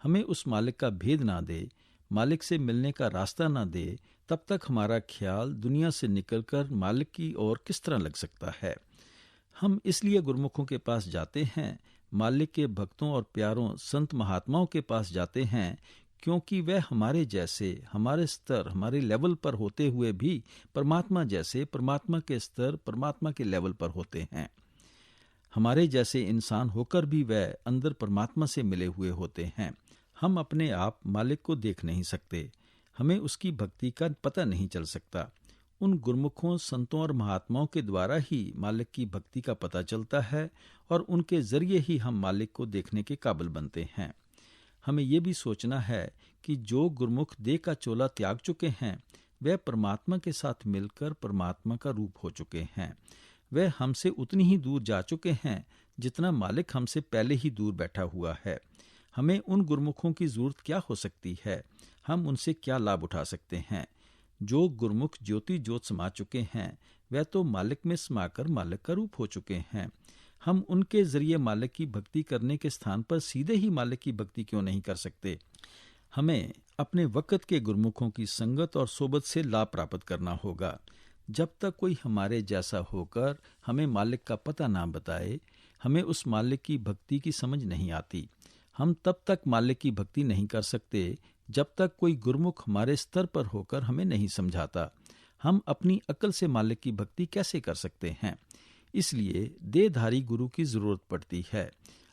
हमें उस मालिक का भेद ना दे, मालिक से मिलने का रास्ता ना दे, तब तक हमारा ख्याल दुनिया से निकलकर मालिक की ओर किस तरह लग सकता है? हम इसलिए गुरमुखों के पास जाते हैं, मालिक के भक्तों और प्यारों संत महात्माओं के पास जाते हैं, क्योंकि वह हमारे जैसे, हमारे स्तर, हमारे लेवल पर होते हुए भी परमात्मा जैसे, परमात्मा के स्तर, परमात्मा के लेवल पर होते हैं। हमारे जैसे इंसान होकर भी वह अंदर परमात्मा से मिले हुए होते हैं। हम अपने आप मालिक को देख नहीं सकते, हमें उसकी भक्ति का पता नहीं चल सकता। उन गुरमुखों, संतों और महात्माओं के द्वारा ही मालिक की भक्ति का पता चलता है और उनके जरिए ही हम मालिक को देखने के काबिल बनते हैं। हमें यह भी सोचना है कि जो गुरमुख देह का चोला त्याग चुके हैं, वे परमात्मा के साथ मिलकर परमात्मा का रूप हो चुके हैं। वे हमसे उतनी ही दूर जा चुके हैं जितना मालिक हमसे पहले ही दूर बैठा हुआ है। हमें उन गुरमुखों की जरूरत क्या हो सकती है? हम उनसे क्या लाभ उठा सकते हैं? जो गुरमुख ज्योति ज्योत समा चुके हैं, वह तो मालिक में समाकर मालिक का रूप हो चुके हैं। हम उनके जरिए मालिक की भक्ति करने के स्थान पर सीधे ही मालिक की भक्ति क्यों नहीं कर सकते? हमें अपने वक्त के गुरमुखों की संगत और सोबत से लाभ प्राप्त करना होगा। जब तक कोई हमारे जैसा होकर हमें मालिक का पता ना बताए, हमें उस मालिक की भक्ति की समझ नहीं आती। हम तब तक मालिक की भक्ति नहीं कर सकते जब तक कोई गुरमुख हमारे स्तर पर होकर हमें नहीं समझाता। हम अपनी अकल से मालिक की भक्ति कैसे कर सकते हैं? इसलिए देहधारी गुरु की जरूरत पड़ती है।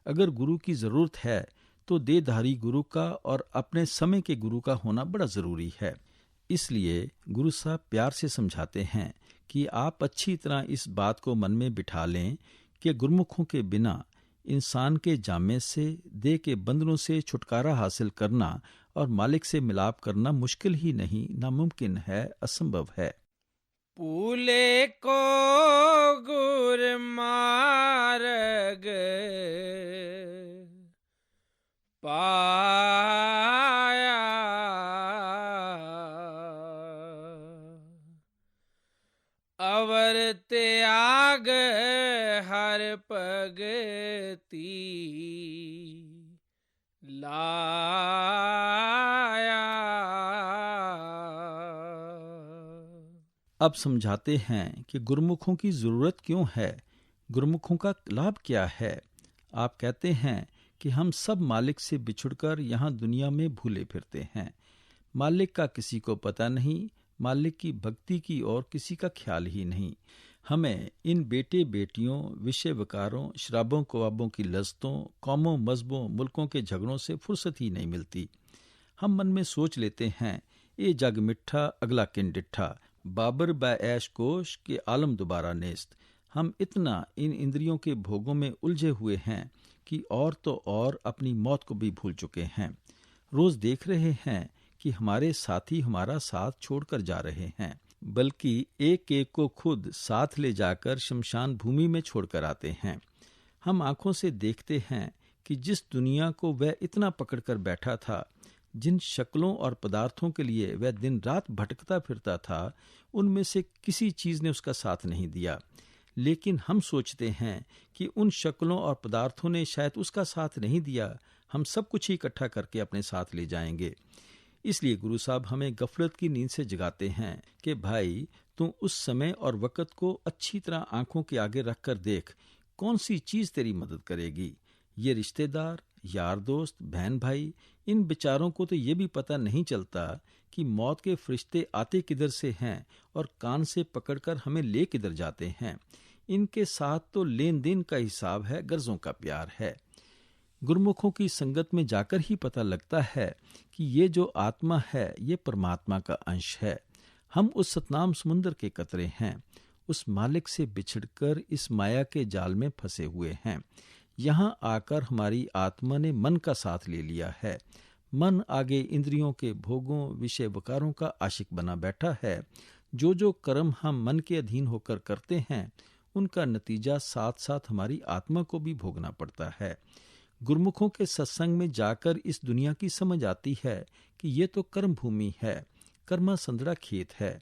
अगर गुरु की जरूरत है तो देहधारी गुरु का और अपने समय के गुरु का होना बड़ा जरूरी है। इसलिए गुरु साहब प्यार से समझाते हैं कि आप अच्छी तरह इस बात को मन में बिठा लें कि गुरमुखों के बिना इंसान के जामे से, देह के बंधनों से छुटकारा हासिल करना और मालिक से मिलाप करना मुश्किल ही नहीं, नामुमकिन है, असंभव है। पूले को गुर मार्ग पाया, अवर त्याग हर पगती लाया। अब समझाते हैं कि गुरमुखों की जरूरत क्यों है, गुरमुखों का लाभ क्या है। आप कहते हैं कि हम सब मालिक से बिछुड़कर यहाँ दुनिया में भूले फिरते हैं। मालिक का किसी को पता नहीं, मालिक की भक्ति की और किसी का ख्याल ही नहीं। हमें इन बेटे बेटियों, विषय विकारों, शराबों कबाबों की लज्जतों, कौमों मजहबों, मुल्कों के झगड़ों से फुर्सत ही नहीं मिलती। हम मन में सोच लेते हैं, ये जग मिठा अगला किन डिठा, बाबर ब ऐश कोश के आलम दोबारा नेस्त। हम इतना इन इंद्रियों के भोगों में उलझे हुए हैं कि और तो और अपनी मौत को भी भूल चुके हैं। रोज देख रहे हैं कि हमारे साथी हमारा साथ छोड़कर जा रहे हैं, बल्कि एक एक को खुद साथ ले जाकर शमशान भूमि में छोड़कर आते हैं। हम आंखों से देखते हैं कि जिस दुनिया को वह इतना पकड़कर बैठा था, जिन शक्लों और पदार्थों के लिए वह दिन रात भटकता फिरता था, उनमें से किसी चीज ने उसका साथ नहीं दिया। लेकिन हम सोचते हैं कि उन शक्लों और पदार्थों ने शायद उसका साथ नहीं दिया, हम सब कुछ ही इकट्ठा करके अपने साथ ले जाएंगे। इसलिए गुरु साहब हमें गफलत की नींद से जगाते हैं कि भाई तू उस समय और वक़्त को अच्छी तरह आंखों के आगे रखकर देख, कौन सी चीज तेरी मदद करेगी। ये रिश्तेदार, यार दोस्त, बहन भाई, इन बेचारों को तो ये भी पता नहीं चलता कि मौत के फरिश्ते आते किधर से हैं और कान से पकड़कर हमें ले किधर जाते हैं। इनके साथ तो लेन देन का हिसाब है, गर्जों का प्यार है। गुरमुखों की संगत में जाकर ही पता लगता है कि ये जो आत्मा है, ये परमात्मा का अंश है। हम उस सतनाम समुद्र के कतरे हैं, उस मालिक से बिछड़कर इस माया के जाल में फंसे हुए हैं। यहाँ आकर हमारी आत्मा ने मन का साथ ले लिया है। मन आगे इंद्रियों के भोगों, विषय विकारों का आशिक बना बैठा है। जो जो कर्म हम मन के अधीन होकर करते हैं, उनका नतीजा साथ साथ हमारी आत्मा को भी भोगना पड़ता है। गुरमुखों के सत्संग में जाकर इस दुनिया की समझ आती है कि ये तो कर्म भूमि है, कर्मा संदड़ा खेत है।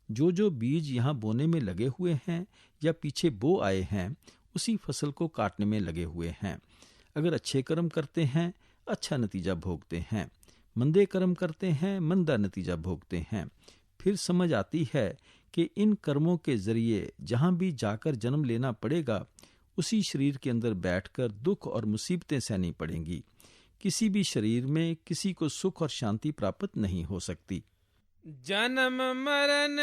जो जो बीज यहाँ बोने में लगे हुए हैं या पीछे बो आए हैं, उसी फसल को काटने में लगे हुए हैं। अगर अच्छे कर्म करते हैं, अच्छा नतीजा भोगते हैं। मंदे कर्म करते हैं, मंदा नतीजा भोगते हैं। फिर समझ आती है कि इन कर्मों के जरिए जहां भी जाकर जन्म लेना पड़ेगा, उसी शरीर के अंदर बैठकर दुख और मुसीबतें सहनी पड़ेंगी। किसी भी शरीर में किसी को सुख और शांति प्राप्त नहीं हो सकती। जन्म मरण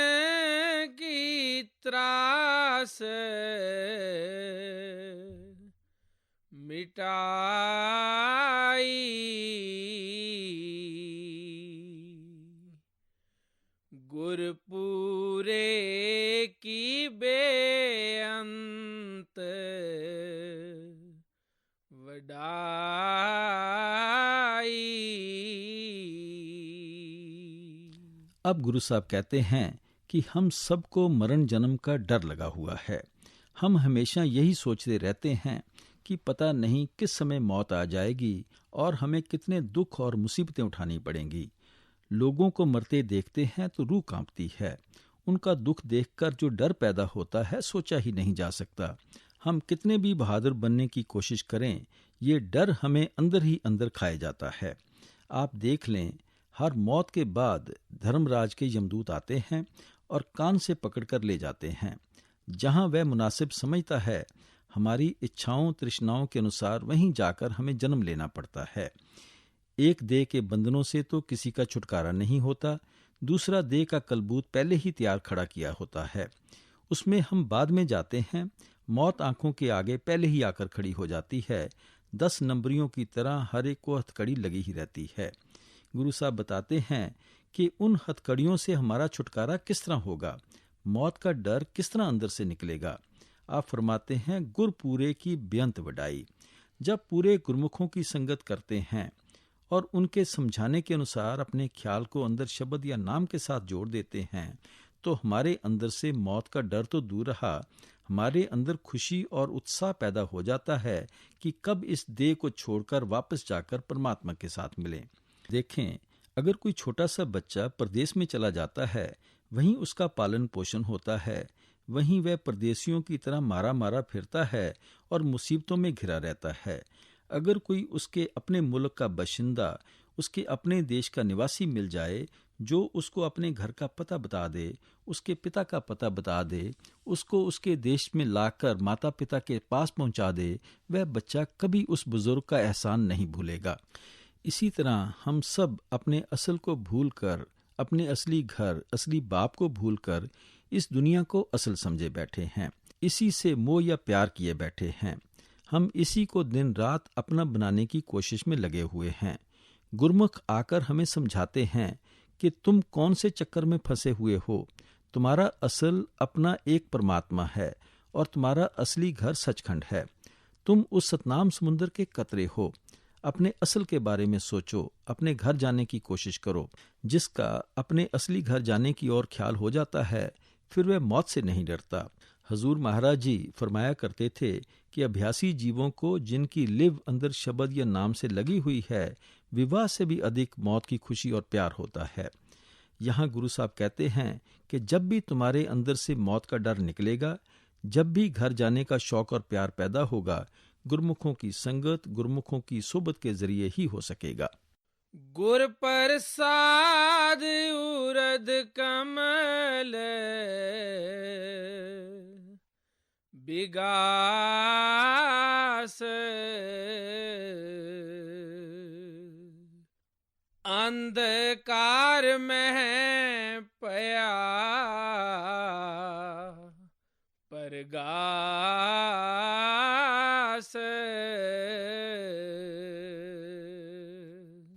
की त्रास मिटाई, गुरपुरे की बेअंत वडाई। अब गुरु साहब कहते हैं कि हम सबको मरण जन्म का डर लगा हुआ है। हम हमेशा यही सोचते रहते हैं कि पता नहीं किस समय मौत आ जाएगी और हमें कितने दुख और मुसीबतें उठानी पड़ेंगी। लोगों को मरते देखते हैं तो रूह कांपती है। उनका दुख देखकर जो डर पैदा होता है, सोचा ही नहीं जा सकता। हम कितने भी बहादुर बनने की कोशिश करें, ये डर हमें अंदर ही अंदर खाए जाता है। आप देख लें, हर मौत के बाद धर्मराज के यमदूत आते हैं और कान से पकड़कर ले जाते हैं। जहां वह मुनासिब समझता है, हमारी इच्छाओं तृष्णाओं के अनुसार वहीं जाकर हमें जन्म लेना पड़ता है। एक देह के बंधनों से तो किसी का छुटकारा नहीं होता, दूसरा देह का कलबूत पहले ही तैयार खड़ा किया होता है, उसमें हम बाद में जाते हैं। मौत आंखों के आगे पहले ही आकर खड़ी हो जाती है। 10 नंबरियों की तरह हर एक को हथकड़ी लगी ही रहती है। गुरु साहब बताते हैं कि उन हथकड़ियों से हमारा छुटकारा किस तरह होगा। मौत का डर किस तरह अंदर से निकलेगा? आप फरमाते हैं, गुर पूरे की बेअंत वडाई। जब पूरे गुरमुखों की संगत करते हैं और उनके समझाने के अनुसार अपने ख्याल को अंदर शब्द या नाम के साथ जोड़ देते हैं, तो हमारे अंदर से मौत का डर तो दूर रहा, हमारे अंदर खुशी और उत्साह पैदा हो जाता है कि कब इस देह को छोड़कर वापस जाकर परमात्मा के साथ मिलें। देखें, अगर कोई छोटा सा बच्चा परदेश में चला जाता है, वहीं उसका पालन पोषण होता है, वहीं वह परदेशियों की तरह मारा मारा फिरता है और मुसीबतों में घिरा रहता है। अगर कोई उसके अपने मुल्क का बाशिंदा, उसके अपने देश का निवासी मिल जाए, जो उसको अपने घर का पता बता दे, उसके पिता का पता बता दे, उसको उसके देश में लाकर माता पिता के पास पहुंचा दे, वह बच्चा कभी उस बुजुर्ग का एहसान नहीं भूलेगा। इसी तरह हम सब अपने असल को भूलकर, अपने असली घर, असली बाप को भूलकर इस दुनिया को असल समझे बैठे हैं। इसी से मोह या प्यार किए बैठे हैं। हम इसी को दिन रात अपना बनाने की कोशिश में लगे हुए हैं। गुरमुख आकर हमें समझाते हैं कि तुम कौन से चक्कर में फंसे हुए हो। तुम्हारा असल अपना एक परमात्मा है और तुम्हारा असली घर सचखंड है। तुम उस सतनाम समुद्र के कतरे हो। अपने असल के बारे में सोचो, अपने घर जाने की कोशिश करो। जिसका अपने असली घर जाने की ओर ख्याल हो जाता है, फिर वह मौत से नहीं डरता। हजूर महाराज जी फरमाया करते थे कि अभ्यासी जीवों को, जिनकी लिव अंदर शब्द या नाम से लगी हुई है, विवाह से भी अधिक मौत की खुशी और प्यार होता है। यहाँ गुरु साहब कहते हैं कि जब भी तुम्हारे अंदर से मौत का डर निकलेगा, जब भी घर जाने का शौक और प्यार पैदा होगा, गुरमुखों की संगत, गुरमुखों की सोबत के जरिए ही हो सकेगा। गुर प्रसाद उरद कमल विगास, अंधकार में पया परगास।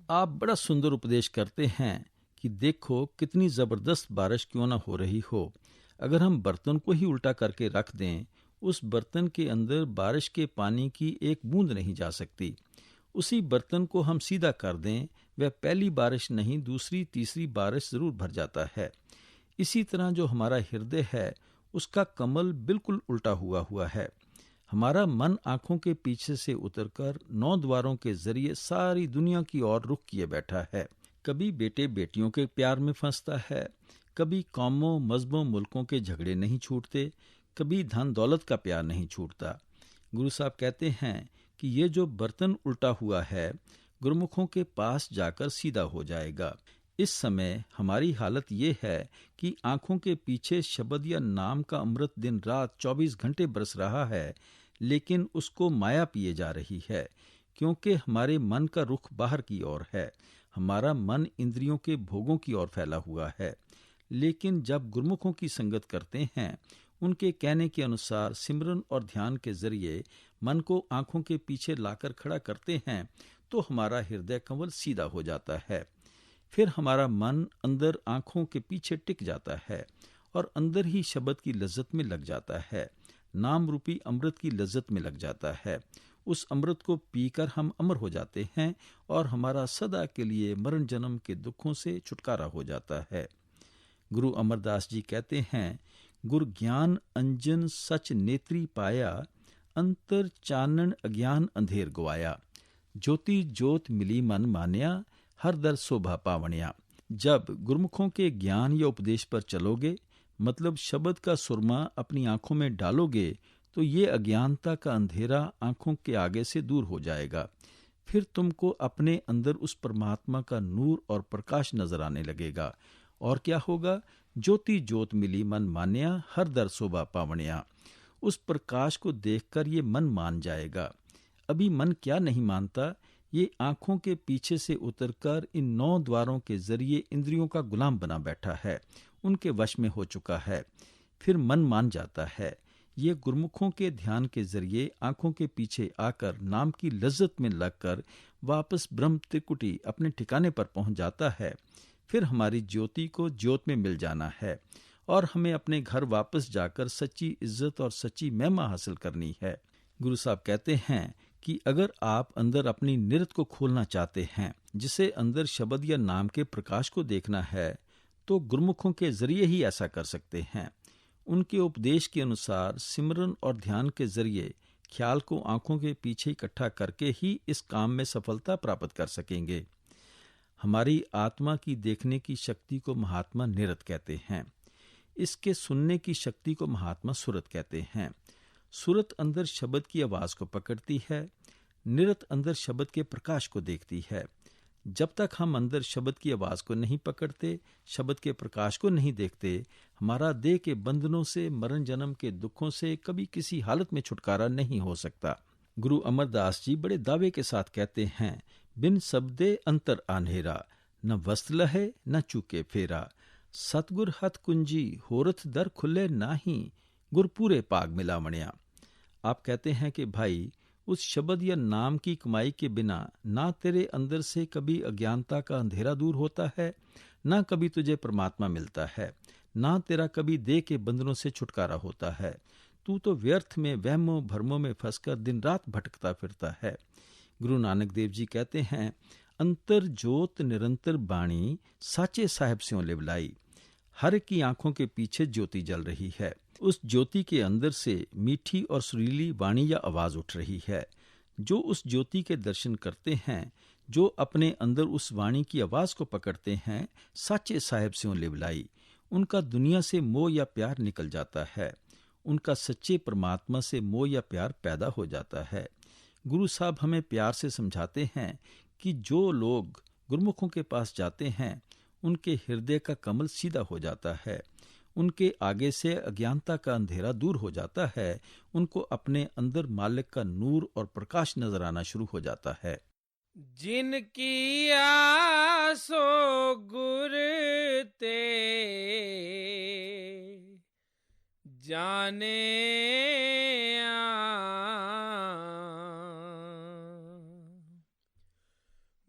आप बड़ा सुंदर उपदेश करते हैं कि देखो कितनी जबरदस्त बारिश क्यों ना हो रही हो, अगर हम बर्तन को ही उल्टा करके रख दें, उस बर्तन के अंदर बारिश के पानी की एक बूंद नहीं जा सकती। उसी बर्तन को हम सीधा कर दें, वह पहली बारिश नहीं, दूसरी तीसरी बारिश जरूर भर जाता है। इसी तरह जो हमारा हृदय है, उसका कमल बिल्कुल उल्टा हुआ है। हमारा मन आंखों के पीछे से उतरकर 9 द्वारों के जरिए सारी दुनिया की ओर रुख किए बैठा है। कभी बेटे बेटियों के प्यार में फंसता है, कभी कौमों मजहबों मुल्कों के झगड़े नहीं छूटते, कभी धन दौलत का प्यार नहीं छूटता। गुरु साहब कहते हैं कि ये जो बर्तन उल्टा हुआ है, गुरुमुखों के पास जाकर सीधा हो जाएगा। इस समय हमारी हालत ये है कि आंखों के पीछे शब्द या नाम का अमृत दिन रात 24 घंटे बरस रहा है, लेकिन उसको माया पिए जा रही है, क्योंकि हमारे मन का रुख बाहर की ओर है। हमारा मन इंद्रियों के भोगों की ओर फैला हुआ है। लेकिन जब गुरमुखों की संगत करते हैं, उनके कहने के अनुसार सिमरन और ध्यान के जरिए मन को आंखों के पीछे लाकर खड़ा करते हैं, तो हमारा हृदय कमल सीधा हो जाता है। फिर हमारा मन अंदर आंखों के पीछे टिक जाता है और अंदर ही शब्द की लज्जत में लग जाता है, नाम रूपी अमृत की लज्जत में लग जाता है। उस अमृत को पीकर हम अमर हो जाते हैं और हमारा सदा के लिए मरण जन्म के दुखों से छुटकारा हो जाता है। गुरु अमरदास जी कहते हैं, गुर ज्ञान अंजन सच नेत्री पाया, अंतर चानन अज्ञान अंधेर गवाया, ज्योति ज्योत मिली मन मान्या, हर दर शोभा पावनिया। जब गुरमुखों के ज्ञान या उपदेश पर चलोगे, मतलब शब्द का सुरमा अपनी आंखों में डालोगे, तो ये अज्ञानता का अंधेरा आंखों के आगे से दूर हो जाएगा। फिर तुमको अपने अंदर उस परमात्मा का नूर और प्रकाश नजर आने लगेगा। और क्या होगा? ज्योति ज्योत मिली मन मान्या, हर दर शोभा पावनिया। उस प्रकाश को देखकर ये मन मान जाएगा। अभी मन क्या नहीं मानता? ये आंखों के पीछे से उतरकर इन 9 द्वारों के जरिए इंद्रियों का गुलाम बना बैठा है, उनके वश में हो चुका है। फिर मन मान जाता है। ये गुरमुखों के ध्यान के जरिए आंखों के पीछे आकर नाम की लज्जत में लगकर वापस ब्रह्म त्रिकुटी अपने ठिकाने पर पहुंच जाता है। फिर हमारी ज्योति को ज्योत में मिल जाना है और हमें अपने घर वापस जाकर सच्ची इज्जत और सच्ची महिमा हासिल करनी है। गुरु साहब कहते हैं कि अगर आप अंदर अपनी निरत को खोलना चाहते हैं, जिसे अंदर शब्द या नाम के प्रकाश को देखना है, तो गुरुमुखों के जरिए ही ऐसा कर सकते हैं। उनके उपदेश के अनुसार सिमरन और ध्यान के जरिए ख्याल को आंखों के पीछे इकट्ठा करके ही इस काम में सफलता प्राप्त कर सकेंगे। हमारी आत्मा की देखने की शक्ति को महात्मा निरत कहते हैं। इसके सुनने की शक्ति को महात्मा सुरत कहते हैं। सुरत अंदर शब्द की आवाज को पकड़ती है, निरत अंदर शब्द के प्रकाश को देखती है। जब तक हम अंदर शब्द की आवाज को नहीं पकड़ते, शब्द के प्रकाश को नहीं देखते, हमारा देह के बंधनों से, मरण जन्म के दुखों से कभी किसी हालत में छुटकारा नहीं हो सकता। गुरु अमरदास जी बड़े दावे के साथ कहते हैं, बिन शब्दे अंतर आन्हेरा, न वस्त्र लहे न चूके फेरा, सतगुर हथ कुंजी होरथ दर खुले नाही, गुरपूरे पाग मिलावणिया। आप कहते हैं कि भाई, उस शब्द या नाम की कमाई के बिना ना तेरे अंदर से कभी अज्ञानता का अंधेरा दूर होता है, ना कभी तुझे परमात्मा मिलता है, ना तेरा कभी देह के बंधनों से छुटकारा होता है। तू तो व्यर्थ में वहमों भरमों में फंसकर दिन रात भटकता फिरता है। गुरु नानक देव जी कहते हैं, अंतर जोत निरंतर बाणी, साचे साहेब स्यों लिवलाई। हर की आंखों के पीछे ज्योति जल रही है। उस ज्योति के अंदर से मीठी और सुरीली वाणी या आवाज उठ रही है। जो उस ज्योति के दर्शन करते हैं, जो अपने अंदर उस वाणी की आवाज को पकड़ते हैं, साचे साहेब स्यों लिवलाई, उनका दुनिया से मोह या प्यार निकल जाता है। उनका सच्चे परमात्मा से मोह या प्यार पैदा हो जाता है। गुरु साहब हमें प्यार से समझाते हैं कि जो लोग गुरुमुखों के पास जाते हैं, उनके हृदय का कमल सीधा हो जाता है, उनके आगे से अज्ञानता का अंधेरा दूर हो जाता है, उनको अपने अंदर मालिक का नूर और प्रकाश नजर आना शुरू हो जाता है। जिनकी आसो गुर ते जाने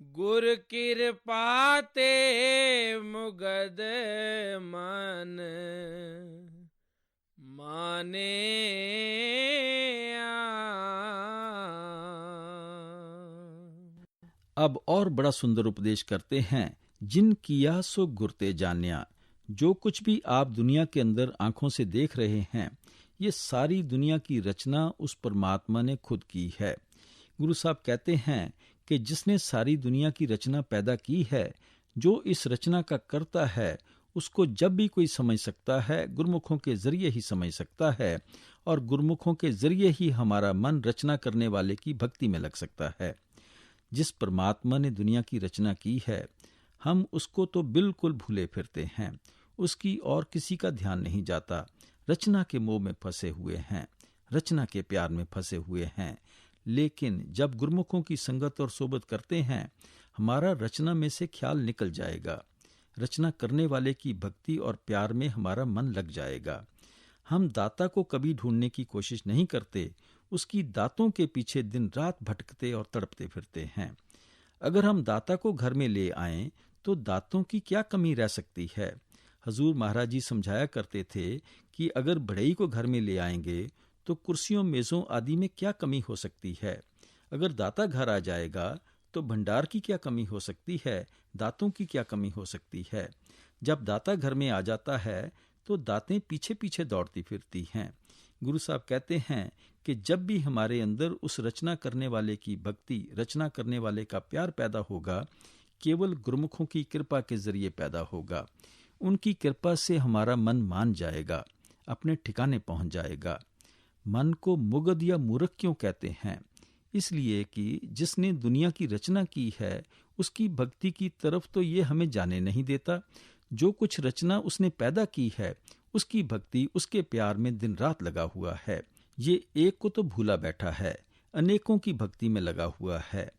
गुर कृपा ते मुगद मन माने। अब और बड़ा सुंदर उपदेश करते हैं, जिन किया सो गुरते जान्या। जो कुछ भी आप दुनिया के अंदर आंखों से देख रहे हैं, ये सारी दुनिया की रचना उस परमात्मा ने खुद की है। गुरु साहब कहते हैं कि जिसने सारी दुनिया की रचना पैदा की है, जो इस रचना का करता है, उसको जब भी कोई समझ सकता है, गुरुमुखों के जरिए ही समझ सकता है, और गुरुमुखों के जरिए ही हमारा मन रचना करने वाले की भक्ति में लग सकता है। जिस परमात्मा ने दुनिया की रचना की है, हम उसको तो बिल्कुल भूले फिरते हैं, उसकी और किसी का ध्यान नहीं जाता। रचना के मोह में फंसे हुए हैं, रचना के प्यार में फंसे हुए हैं। लेकिन जब गुरुमुखों की संगत और सोबत करते हैं, हमारा रचना में से ख्याल निकल जाएगा। रचना करने वाले की भक्ति और प्यार में हमारा मन लग जाएगा। हम दाता को कभी ढूंढने की कोशिश नहीं करते, उसकी दातों के पीछे दिन रात भटकते और तड़पते फिरते हैं। अगर हम दाता को घर में ले आएं, तो दातों की क्या कमी रह सकती है। हजूर महाराज जी समझाया करते थे कि अगर बढ़ई को घर में ले आएंगे तो कुर्सियों मेजों आदि में क्या कमी हो सकती है। अगर दाता घर आ जाएगा तो भंडार की क्या कमी हो सकती है, दातों की क्या कमी हो सकती है। जब दाता घर में आ जाता है तो दातें पीछे पीछे दौड़ती फिरती हैं। गुरु साहब कहते हैं कि जब भी हमारे अंदर उस रचना करने वाले की भक्ति, रचना करने वाले का प्यार पैदा होगा, केवल गुरुमुखों की कृपा के जरिए पैदा होगा। उनकी कृपा से हमारा मन मान जाएगा, अपने ठिकाने पहुंच जाएगा। मन को मुगध या मूर्ख क्यों कहते हैं? इसलिए कि जिसने दुनिया की रचना की है, उसकी भक्ति की तरफ तो ये हमें जाने नहीं देता। जो कुछ रचना उसने पैदा की है, उसकी भक्ति, उसके प्यार में दिन रात लगा हुआ है। ये एक को तो भूला बैठा है, अनेकों की भक्ति में लगा हुआ है।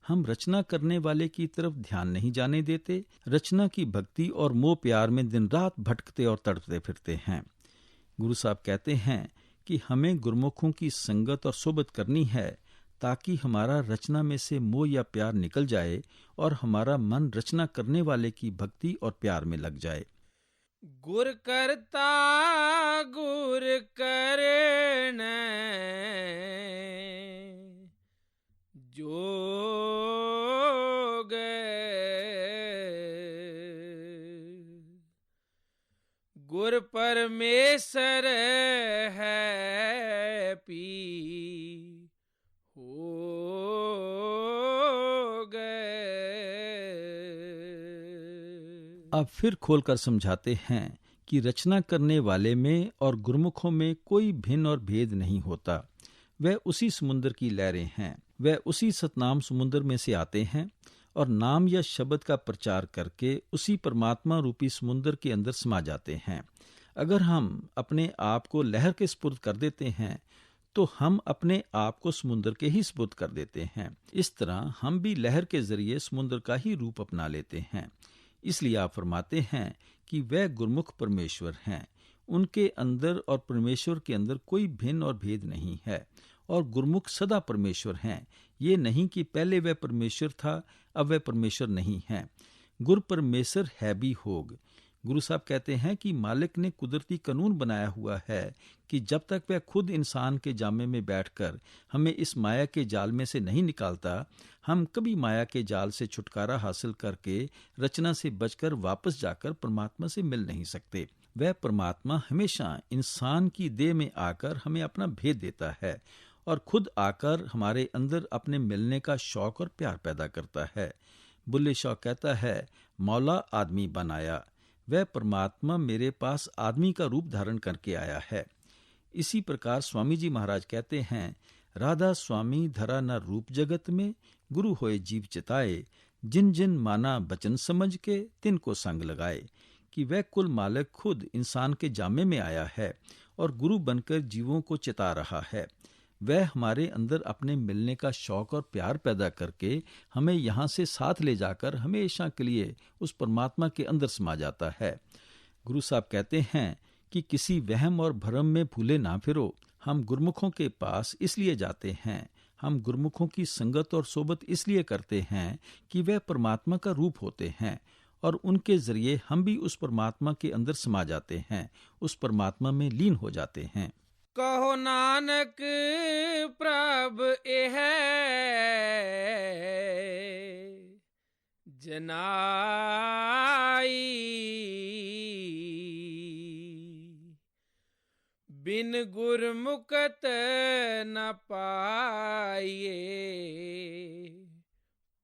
हम रचना करने वाले की तरफ ध्यान नहीं जाने देते, रचना की भक्ति और मोह प्यार में दिन रात भटकते और तड़पते फिरते हैं। गुरु साहब कहते हैं कि हमें गुरुमुखों की संगत और सोबत करनी है, ताकि हमारा रचना में से मोह या प्यार निकल जाए और हमारा मन रचना करने वाले की भक्ति और प्यार में लग जाए। गुर करता गुर करन जोग, गुर परमेश्वर है पी हो गए। अब फिर खोलकर समझाते हैं कि रचना करने वाले में और गुरुमुखों में कोई भिन्न और भेद नहीं होता। वह उसी समुद्र की लहरें हैं, वह उसी सतनाम समुद्र में से आते हैं और नाम या शब्द का प्रचार करके उसी परमात्मा रूपी समुद्र के अंदर समा जाते हैं। अगर हम अपने आप को लहर के सुपुर्द कर देते हैं तो हम अपने आप को समुद्र के ही सुपुर्द कर देते हैं। इस तरह हम भी लहर के जरिए समुद्र का ही रूप अपना लेते हैं। इसलिए आप फरमाते हैं कि वह गुरमुख परमेश्वर हैं, उनके अंदर और परमेश्वर के अंदर कोई भिन्न और भेद नहीं है, और गुरमुख सदा परमेश्वर हैं। ये नहीं कि पहले वह परमेश्वर था अब वह परमेश्वर नहीं है। गुर परमेश्वर है भी होग। गुरु साहब कहते हैं कि मालिक ने कुदरती कानून बनाया हुआ है कि जब तक वह खुद इंसान के जामे में बैठकर हमें इस माया के जाल में से नहीं निकालता, हम कभी माया के जाल से छुटकारा हासिल करके रचना से बचकर वापस जाकर परमात्मा से मिल नहीं सकते। वह परमात्मा हमेशा इंसान की देह में आकर हमें अपना भेद देता है और खुद आकर हमारे अंदर अपने मिलने का शौक और प्यार पैदा करता है। बुल्ले शाह कहता है, मौला आदमी बनाया, वह परमात्मा मेरे पास आदमी का रूप धारण करके आया है। इसी प्रकार स्वामी जी महाराज कहते हैं, राधा स्वामी धरा न रूप जगत में, गुरु होए जीव चिताए, जिन जिन माना बचन समझ के तिनको संग लगाए। कि वह कुल मालिक खुद इंसान के जामे में आया है और गुरु बनकर जीवों को चिता रहा है। वह हमारे अंदर अपने मिलने का शौक और प्यार पैदा करके हमें यहाँ से साथ ले जाकर हमेशा के लिए उस परमात्मा के अंदर समा जाता है। गुरु साहब कहते हैं कि किसी वहम और भ्रम में भूले ना फिरो। हम गुरमुखों के पास इसलिए जाते हैं, हम गुरमुखों की संगत और सोबत इसलिए करते हैं कि वह परमात्मा का रूप होते हैं और उनके जरिए हम भी उस परमात्मा के अंदर समा जाते हैं, उस परमात्मा में लीन हो जाते हैं। कहो नानक प्रभ एह जनाई, बिन गुरमुखत न पाइए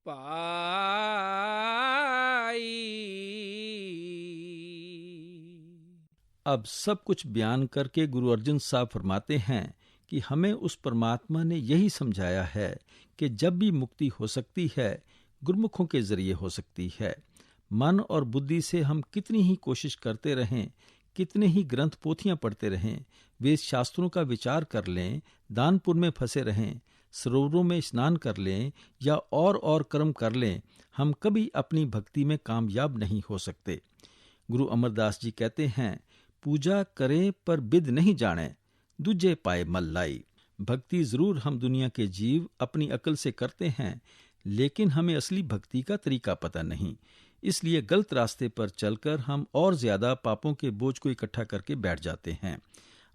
पाई। अब सब कुछ बयान करके गुरु अर्जन साहब फरमाते हैं कि हमें उस परमात्मा ने यही समझाया है कि जब भी मुक्ति हो सकती है गुरमुखों के जरिए हो सकती है। मन और बुद्धि से हम कितनी ही कोशिश करते रहें, कितने ही ग्रंथ पोथियां पढ़ते रहें, वेद शास्त्रों का विचार कर लें, दान पुण्य में फंसे रहें, सरोवरों में स्नान कर लें या और कर्म कर लें, हम कभी अपनी भक्ति में कामयाब नहीं हो सकते। गुरु अमरदास जी कहते हैं, पूजा करें पर बिद नहीं जाने, दूजे पाए मल लाई। भक्ति जरूर हम दुनिया के जीव अपनी अकल से करते हैं, लेकिन हमें असली भक्ति का तरीका पता नहीं। इसलिए गलत रास्ते पर चलकर हम और ज्यादा पापों के बोझ को इकट्ठा करके बैठ जाते हैं।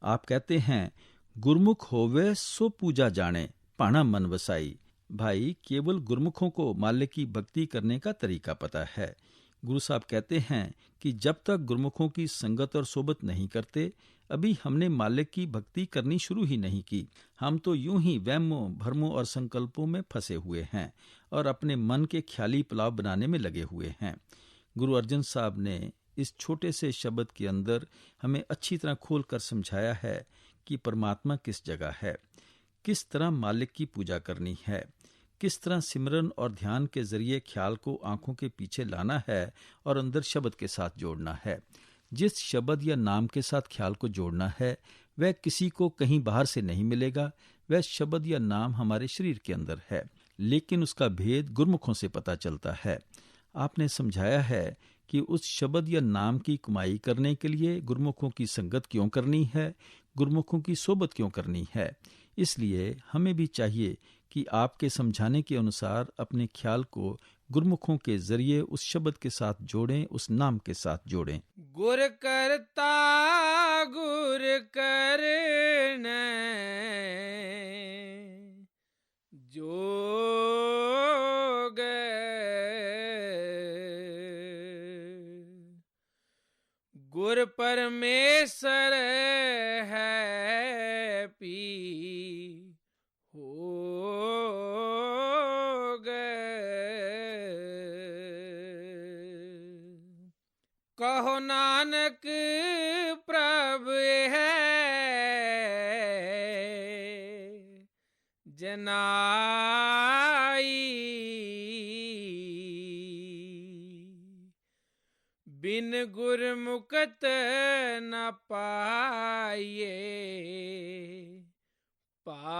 आप कहते हैं, गुरमुख होवे सो पूजा जाने, पाना मन वसाई। भाई, केवल गुरमुखों को मालिक की भक्ति करने का तरीका पता है। गुरु साहब कहते हैं कि जब तक गुरमुखों की संगत और सोबत नहीं करते, अभी हमने मालिक की भक्ति करनी शुरू ही नहीं की। हम तो यूं ही वहमों भरमों और संकल्पों में फंसे हुए हैं और अपने मन के ख्याली पुलाव बनाने में लगे हुए हैं। गुरु अर्जन साहब ने इस छोटे से शब्द के अंदर हमें अच्छी तरह खोल कर समझाया है कि परमात्मा किस जगह है, किस तरह मालिक की पूजा करनी है, किस तरह सिमरन और ध्यान के जरिए ख्याल को आंखों के पीछे लाना है और अंदर शब्द के साथ जोड़ना है। जिस शब्द या नाम के साथ ख्याल को जोड़ना है वह किसी को कहीं बाहर से नहीं मिलेगा। वह शब्द या नाम हमारे शरीर के अंदर है, लेकिन उसका भेद गुरमुखों से पता चलता है। आपने समझाया है कि उस शब्द या नाम की कमाई करने के लिए गुरमुखों की संगत क्यों करनी है, गुरमुखों की सोबत क्यों करनी है। इसलिए हमें भी चाहिए कि आपके समझाने के अनुसार अपने ख्याल को गुरमुखों के जरिए उस शब्द के साथ जोड़ें, उस नाम के साथ जोड़ें। गुर करता गुर करने जोग, गुर परमेश्वर है पी हो गए। कहो नानक प्रभ है जनाई, बिन गुरमुखत न पाइए पाई।